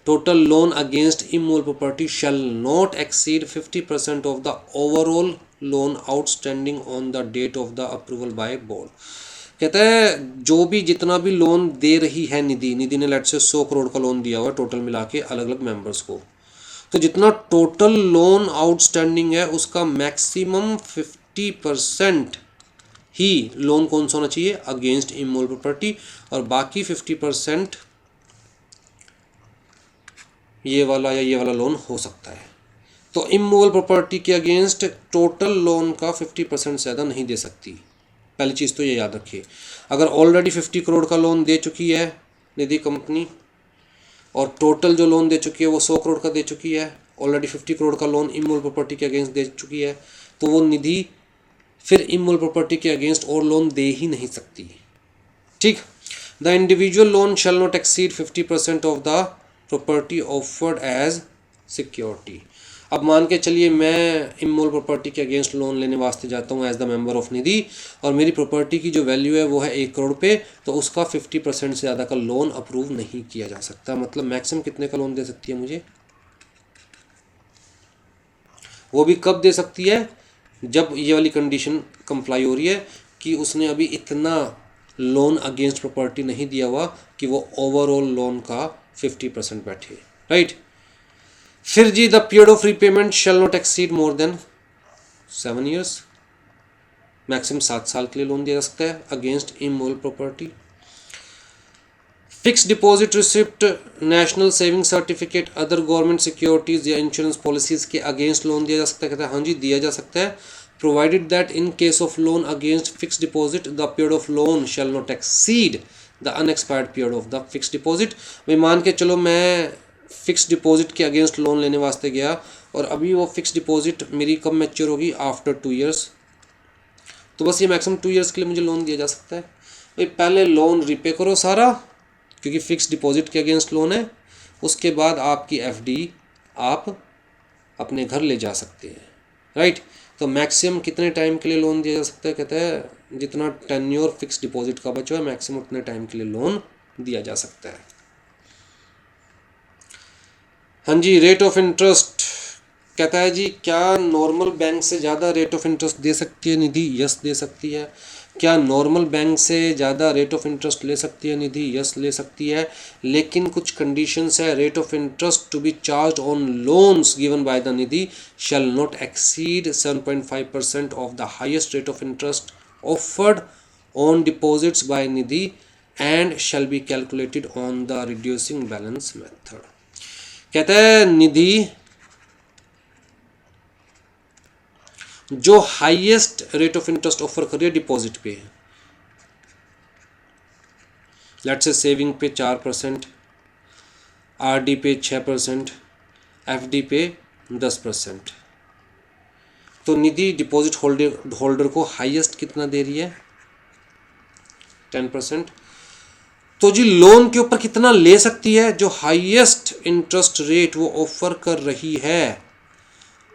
total loan against immovable property shall not exceed 50% of the overall loan outstanding on the date of the approval by board. कहता है जो भी जितना भी लोन दे रही है निधि ने लेट से 100 करोड़ का लोन दिया हुआ टोटल मिला के अलग अलग मेंबर्स को, तो जितना टोटल लोन आउटस्टैंडिंग है उसका मैक्सिमम 50% ही लोन कौन सा होना चाहिए? अगेंस्ट इमूवेबल प्रॉपर्टी, और बाकी 50% ये वाला या ये वाला लोन हो सकता है। तो इमूवेबल प्रॉपर्टी के अगेंस्ट टोटल लोन का 50% से ज़्यादा नहीं दे सकती। पहली चीज़ तो ये याद रखिए। अगर ऑलरेडी 50 करोड़ का लोन दे चुकी है निधि कंपनी और टोटल जो लोन दे चुकी है वो 100 करोड़ का दे चुकी है, ऑलरेडी 50 करोड़ का लोन इमूवेबल प्रॉपर्टी के अगेंस्ट दे चुकी है, तो वो निधि फिर इमूवेबल प्रॉपर्टी के अगेंस्ट और लोन दे ही नहीं सकती। ठीक। The individual loan shall not exceed 50% of the property offered as security. अब मान के चलिए मैं इमूवेबल प्रॉपर्टी के अगेंस्ट लोन लेने वास्ते जाता हूँ as the member of Nidhi, और मेरी प्रॉपर्टी की जो वैल्यू है वो है 1 करोड़ पे, तो उसका 50% से ज़्यादा का लोन अप्रूव नहीं किया जा सकता। मतलब मैक्सिमम कितने का लोन दे सकती है मुझे? वो भी कब दे सकती है? जब ये वाली कंडीशन कंप्लाई हो रही है कि उसने अभी इतना लोन अगेंस्ट प्रॉपर्टी नहीं दिया हुआ कि वो ओवरऑल लोन का 50% बैठे। राइट। फिर जी the period of repayment shall not exceed more than 7 years. Maximum 7 साल के लिए लोन दिया जा सकता है against immovable property. Fix deposit receipt, national saving certificate, other government securities या इंश्योरेंस पॉलिसीज़ के अगेंस्ट लोन दिया जा सकता है। कहता है हाँ जी दिया जा सकता है, provided that in case of loan against fix deposit the period of loan shall not exceed the unexpired period of the fix deposit. भाई मान के चलो मैं फिक्स डिपॉजिट के अगेंस्ट लोन लेने वास्ते गया और अभी वो फिक्स डिपॉजिट मेरी कब मैच्योर होगी? After 2 years. तो बस ये मैक्सिमम 2 ईयर्स के लिए मुझे लोन दिया जा सकता है। भाई पहले लोन रिपे करो सारा, क्योंकि फिक्स डिपॉजिट के अगेंस्ट लोन है, उसके बाद आपकी एफडी आप अपने घर ले जा सकते हैं। राइट। तो मैक्सिमम कितने टाइम के लिए लोन दिया जा सकता है? कहता है जितना टेन्योर फिक्स डिपॉजिट का बचा है मैक्सिमम उतने टाइम के लिए लोन दिया जा सकता है। हाँ जी। रेट ऑफ इंटरेस्ट कहता है जी क्या नॉर्मल बैंक से ज़्यादा रेट ऑफ इंटरेस्ट दे सकती है निधि? यस दे सकती है। क्या नॉर्मल बैंक से ज़्यादा रेट ऑफ इंटरेस्ट ले सकती है निधि? यस ले सकती है, लेकिन कुछ कंडीशंस है। Rate of interest to be charge on loans given by the Nidhi shall not exceed 7.5% of the highest rate of interest offered on deposits by Nidhi and shall be calculated on the reducing balance method. कहता है निधि जो highest rate of interest offer कर रही है deposit पे, let's say saving पे 4%, RD पे 6%, FD पे 10%, तो निधि डिपॉजिट होल्डर को हाईएस्ट कितना दे रही है? 10%। तो जी लोन के ऊपर कितना ले सकती है? जो हाईएस्ट इंटरेस्ट रेट वो ऑफर कर रही है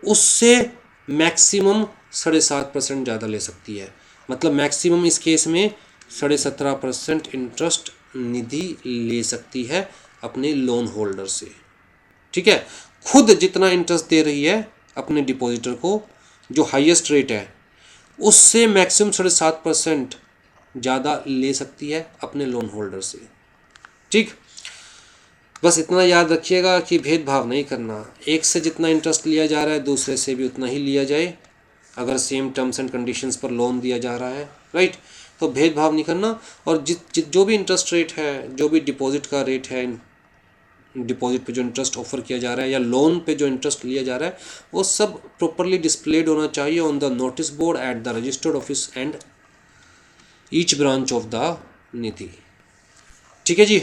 उससे मैक्सिमम 7.5% ज़्यादा ले सकती है। मतलब मैक्सिमम इस केस में 17.5% इंटरेस्ट निधि ले सकती है अपने लोन होल्डर से। ठीक है। खुद जितना इंटरेस्ट दे रही है अपने डिपॉजिटर को, जो हाईएस्ट रेट है, उससे मैक्सिमम 7.5% ज़्यादा ले सकती है अपने लोन होल्डर से। ठीक। बस इतना याद रखिएगा कि भेदभाव नहीं करना, एक से जितना इंटरेस्ट लिया जा रहा है दूसरे से भी उतना ही लिया जाए अगर सेम टर्म्स एंड कंडीशंस पर लोन दिया जा रहा है, राइट। तो भेदभाव नहीं करना, और जो भी इंटरेस्ट रेट है, जो भी डिपॉजिट का रेट है, डिपॉजिट पे जो इंटरेस्ट ऑफर किया जा रहा है या लोन पे जो इंटरेस्ट लिया जा रहा है, वो सब प्रॉपरली डिस्प्लेड होना चाहिए on the notice board at the registered office and each branch of the Nidhi. ठीक है जी।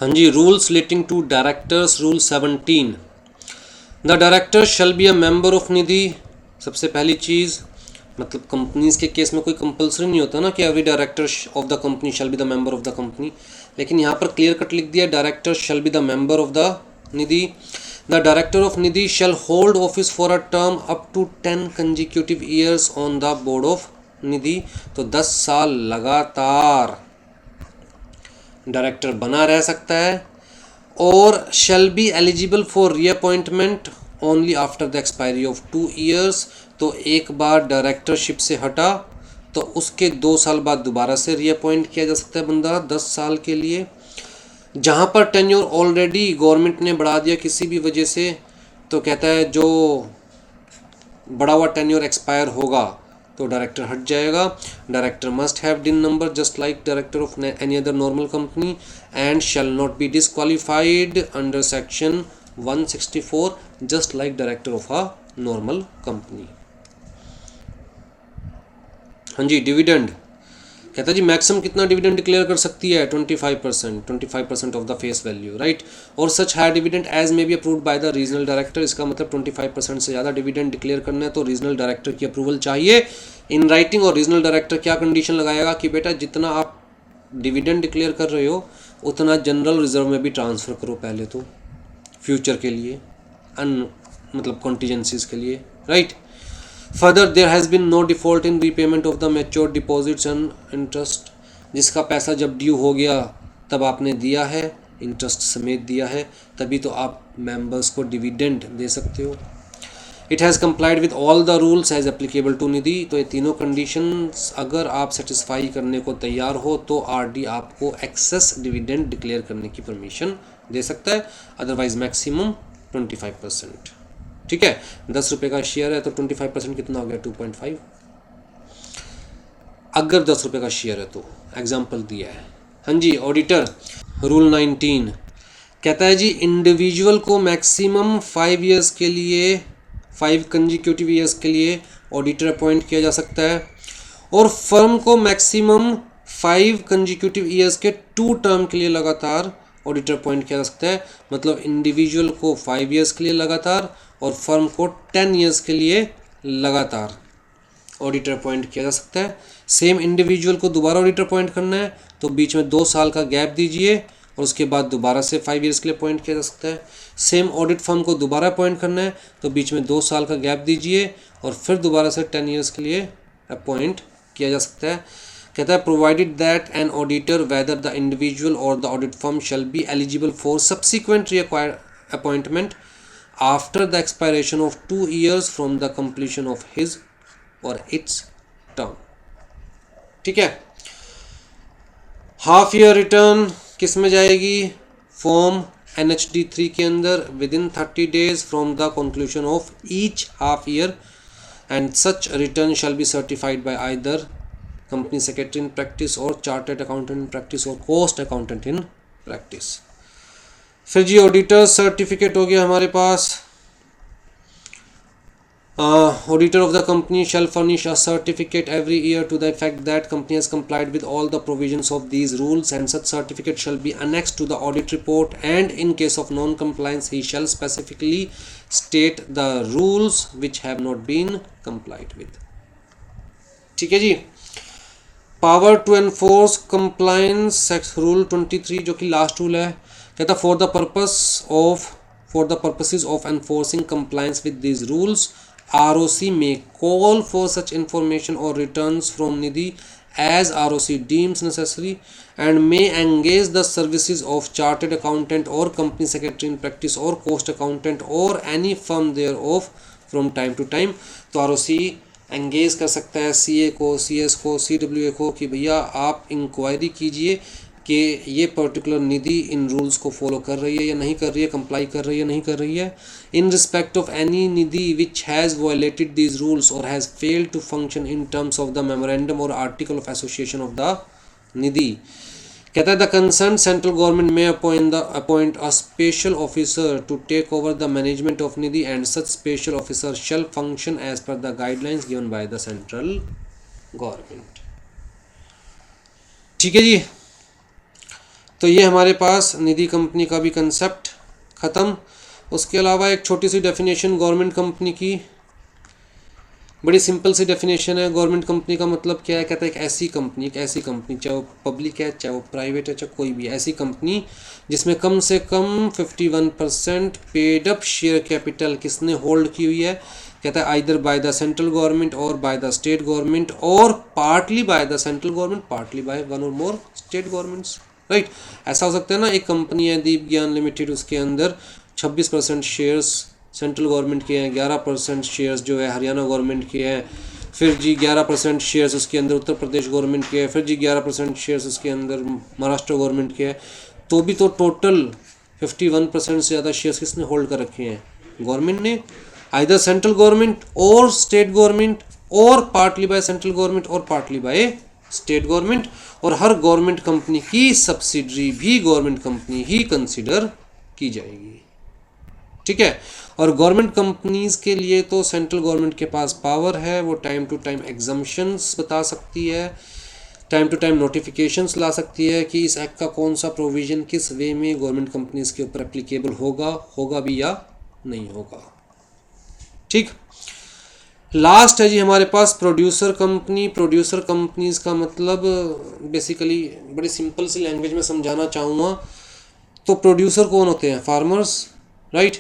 हाँ जी, rules relating to directors, rule 17। The director shall be a member of Nidhi. सबसे पहली चीज़, मतलब कंपनीज के केस में कोई कंपलसरी नहीं होता ना कि every director of the company shall be the member of the company, लेकिन यहाँ पर क्लियर कट लिख दिया director shall be the member of the Nidhi. The director of Nidhi shall hold office for a term up to 10 consecutive years on the board of Nidhi. तो 10 साल लगातार director बना रह सकता है, और शैल be eligible for reappointment only after the expiry of 2 years. तो एक बार डायरेक्टरशिप से हटा तो उसके 2 साल बाद दोबारा से रीअपॉइंट किया जा सकता है बंदा 10 साल के लिए। जहाँ पर टेन्योर ऑलरेडी गवर्नमेंट ने बढ़ा दिया किसी भी वजह से, तो कहता है जो बढ़ा हुआ टेन्योर एक्सपायर होगा तो डायरेक्टर हट जाएगा। Director must have DIN number just like director of any other normal company and shall not be disqualified under section 164 just like director of a normal company. हाँ जी, डिविडेंड कहता है जी maximum कितना डिविडेंड डिक्लेयर कर सकती है, 25% of the face value, right. Or such higher dividend as may be approved by the regional director. इसका मतलब 25% से ज़्यादा डिविडेंड डिक्लेयर करना है तो रीजनल डायरेक्टर की अप्रूवल चाहिए इन राइटिंग। और रीजनल डायरेक्टर क्या कंडीशन लगाएगा कि बेटा जितना आप डिविडेंड डिक्लेयर कर रहे हो उतना जनरल रिजर्व में भी ट्रांसफ़र करो पहले तो, फ्यूचर के लिए, मतलब कॉन्टीजेंसीज के लिए, right. Further there has been no default in repayment of the matured deposits and interest. जिसका पैसा जब ड्यू हो गया तब आपने दिया है, इंटरेस्ट समेत दिया है, तभी तो आप मेंबर्स को डिविडेंड दे सकते हो। It has complied with all the rules as applicable to Nidhi. तो ये तीनों कंडीशंस अगर आप सेटिस्फाई करने को तैयार हो तो आरडी आपको एक्सेस डिविडेंड डिक्लेयर करने की परमिशन दे सकता है, अदरवाइज मैक्सिमम 25%। ठीक है, 10 रुपये का शेयर है तो 25% कितना हो गया, 2.5। अगर 10 रुपये का शेयर है तो एग्जाम्पल दिया है। हाँ जी, ऑडिटर रूल 19 कहता है जी इंडिविजुअल को मैक्सिमम 5 ईयर्स के लिए, 5 कंजिक्यूटिव ईयर्स के लिए ऑडिटर अपॉइंट किया जा सकता है, और फर्म को मैक्सिमम 5 कंजिक्यूटिव ईयर्स के 2 टर्म के लिए लगातार ऑडिटर अपॉइंट किया जा सकता है। मतलब इंडिविजुअल को 5 ईयर्स के लिए लगातार और फर्म को 10 ईयर्स के लिए लगातार ऑडिटर अपॉइंट किया जा सकता है। सेम इंडिविजुअल को दोबारा ऑडिटर अपॉइंट करना है तो बीच में 2 साल का गैप दीजिए और उसके बाद दोबारा से 5 ईयर्स के लिए अपॉइंट किया जा सकता है। सेम ऑडिट फर्म को दोबारा अपॉइंट करना है तो बीच में 2 साल का गैप दीजिए और फिर दोबारा से 10 ईयर्स के लिए अपॉइंट किया जा सकता है। कहता है provided that an auditor whether the individual or the audit firm shall be eligible for subsequent appointment after the expiration of 2 years from the completion of his or its term. ठीक है, half year return किस में जाएगी, form NHD 3 के अंदर with in 30 days from the conclusion of each half year and such return shall be certified by either company secretary in practice और chartered accountant in practice और cost accountant in practice. फिर जी auditor certificate हो गया हमारे पास। Auditor of the company shall furnish a certificate every year to the effect that company has complied with all the provisions of these rules, and such certificate shall be annexed to the audit report, and in case of non-compliance he shall specifically state the rules which have not been complied with। ठीक है जी, power to enforce compliance rule 23 जो कि last rule है, कहता for the purposes of enforcing compliance with these rules ROC may call for such information or returns from Nidhi as ROC deems necessary and may engage the services of chartered accountant or company secretary in practice or cost accountant or any firm thereof from time to time। तो ROC engage कर सकता है CA को, CS को, CWA को कि भैया आप इंक्वायरी कीजिए कि ये पर्टिकुलर निधि इन रूल्स को फॉलो कर रही है या नहीं कर रही है, कंप्लाई कर रही है नहीं कर रही है, in respect of any Nidhi which has violated these rules or has failed to function in terms of the memorandum or article of association of the Nidhi. कहता है the concern central government may appoint a special officer to take over the management of Nidhi and such special officer shall function as per the guidelines given by the central government. ठीक है जी, तो ये हमारे पास निधि company का भी concept ख़त्म। उसके अलावा एक छोटी सी डेफिनेशन गवर्नमेंट कंपनी की, बड़ी सिंपल सी डेफिनेशन है। गवर्नमेंट कंपनी का मतलब क्या है? कहता है एक ऐसी कंपनी चाहे वो पब्लिक है, चाहे वो प्राइवेट है, चाहे कोई भी ऐसी कंपनी जिसमें कम से कम 51% पेड अप शेयर कैपिटल किसने होल्ड की हुई है। कहता है either bye the central government और बाय द स्टेट गवर्नमेंट और partly bye the central government, partly by one और मोर स्टेट गवर्नमेंट्स, राइट। ऐसा हो सकता है ना, एक कंपनी है दीप ज्ञान लिमिटेड, उसके अंदर 26% शेयर्स सेंट्रल गवर्नमेंट के हैं, 11% शेयर्स जो है हरियाणा गवर्नमेंट के हैं, फिर जी 11% शेयर्स उसके अंदर उत्तर प्रदेश गवर्नमेंट के हैं, फिर जी 11% शेयर्स उसके अंदर महाराष्ट्र गवर्नमेंट के हैं। तो भी तो टोटल 51% से ज़्यादा शेयर्स किसने होल्ड कर रखे हैं? गवर्नमेंट ने। आइदर सेंट्रल गवर्नमेंट और स्टेट गवर्नमेंट और पार्टली बाय सेंट्रल गवर्नमेंट और पार्टली बाय स्टेट गवर्नमेंट। और हर गवर्नमेंट कंपनी की सब्सिडरी भी गवर्नमेंट कंपनी ही कंसिडर की जाएगी, ठीक है। और गवर्नमेंट कंपनीज के लिए तो सेंट्रल गवर्नमेंट के पास पावर है, वो टाइम टू टाइम एग्जम्पशंस बता सकती है, टाइम टू टाइम नोटिफिकेशंस ला सकती है कि इस एक्ट का कौन सा प्रोविज़न किस वे में गवर्नमेंट कंपनीज के ऊपर एप्लीकेबल होगा भी या नहीं होगा, ठीक। लास्ट है जी हमारे पास प्रोड्यूसर कंपनी। प्रोड्यूसर कंपनीज का मतलब बेसिकली बड़ी सिंपल सी लैंग्वेज में समझाना चाहूँगा तो प्रोड्यूसर कौन होते हैं? Farmers, right.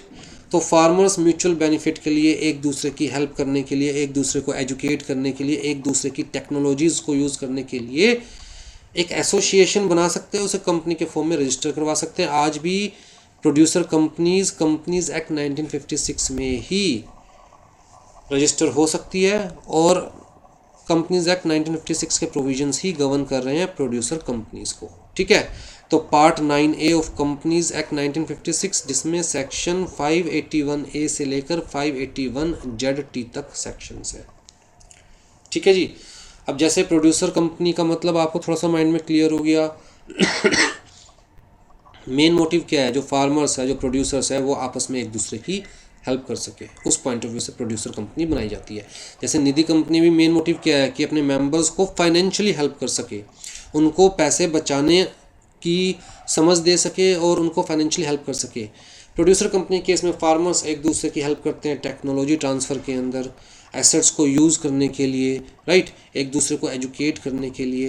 तो फार्मर्स म्यूचुअल बेनिफिट के लिए, एक दूसरे की हेल्प करने के लिए, एक दूसरे को एजुकेट करने के लिए, एक दूसरे की टेक्नोलॉजीज़ को यूज़ करने के लिए एक एसोसिएशन बना सकते हैं, उसे कंपनी के फॉर्म में रजिस्टर करवा सकते हैं। आज भी प्रोड्यूसर कंपनीज एक्ट 1956 में ही रजिस्टर हो सकती है और कंपनीज एक्ट 1956 के प्रोविजंस ही गवर्न कर रहे हैं प्रोड्यूसर कंपनीज को, ठीक है। तो part 9A of companies act 1956 जिसमें सेक्शन 581A से लेकर 581ZT तक सेक्शंस है, ठीक है जी। अब जैसे प्रोड्यूसर कंपनी का मतलब आपको थोड़ा सा माइंड में क्लियर हो गया। मेन मोटिव क्या है? जो फार्मर्स है, जो प्रोड्यूसर्स है, वो आपस में एक दूसरे की हेल्प कर सके, उस पॉइंट ऑफ व्यू से प्रोड्यूसर कंपनी बनाई जाती है। जैसे निधि कंपनी भी मेन मोटिव क्या है कि अपने मेंबर्स को फाइनेंशियली हेल्प कर सके, उनको पैसे बचाने की समझ दे सके और उनको फाइनेंशियली हेल्प कर सके। प्रोड्यूसर कंपनी केस में फार्मर्स एक दूसरे की हेल्प करते हैं टेक्नोलॉजी ट्रांसफ़र के अंदर, एसेट्स को यूज़ करने के लिए, राइट, एक दूसरे को एजुकेट करने के लिए,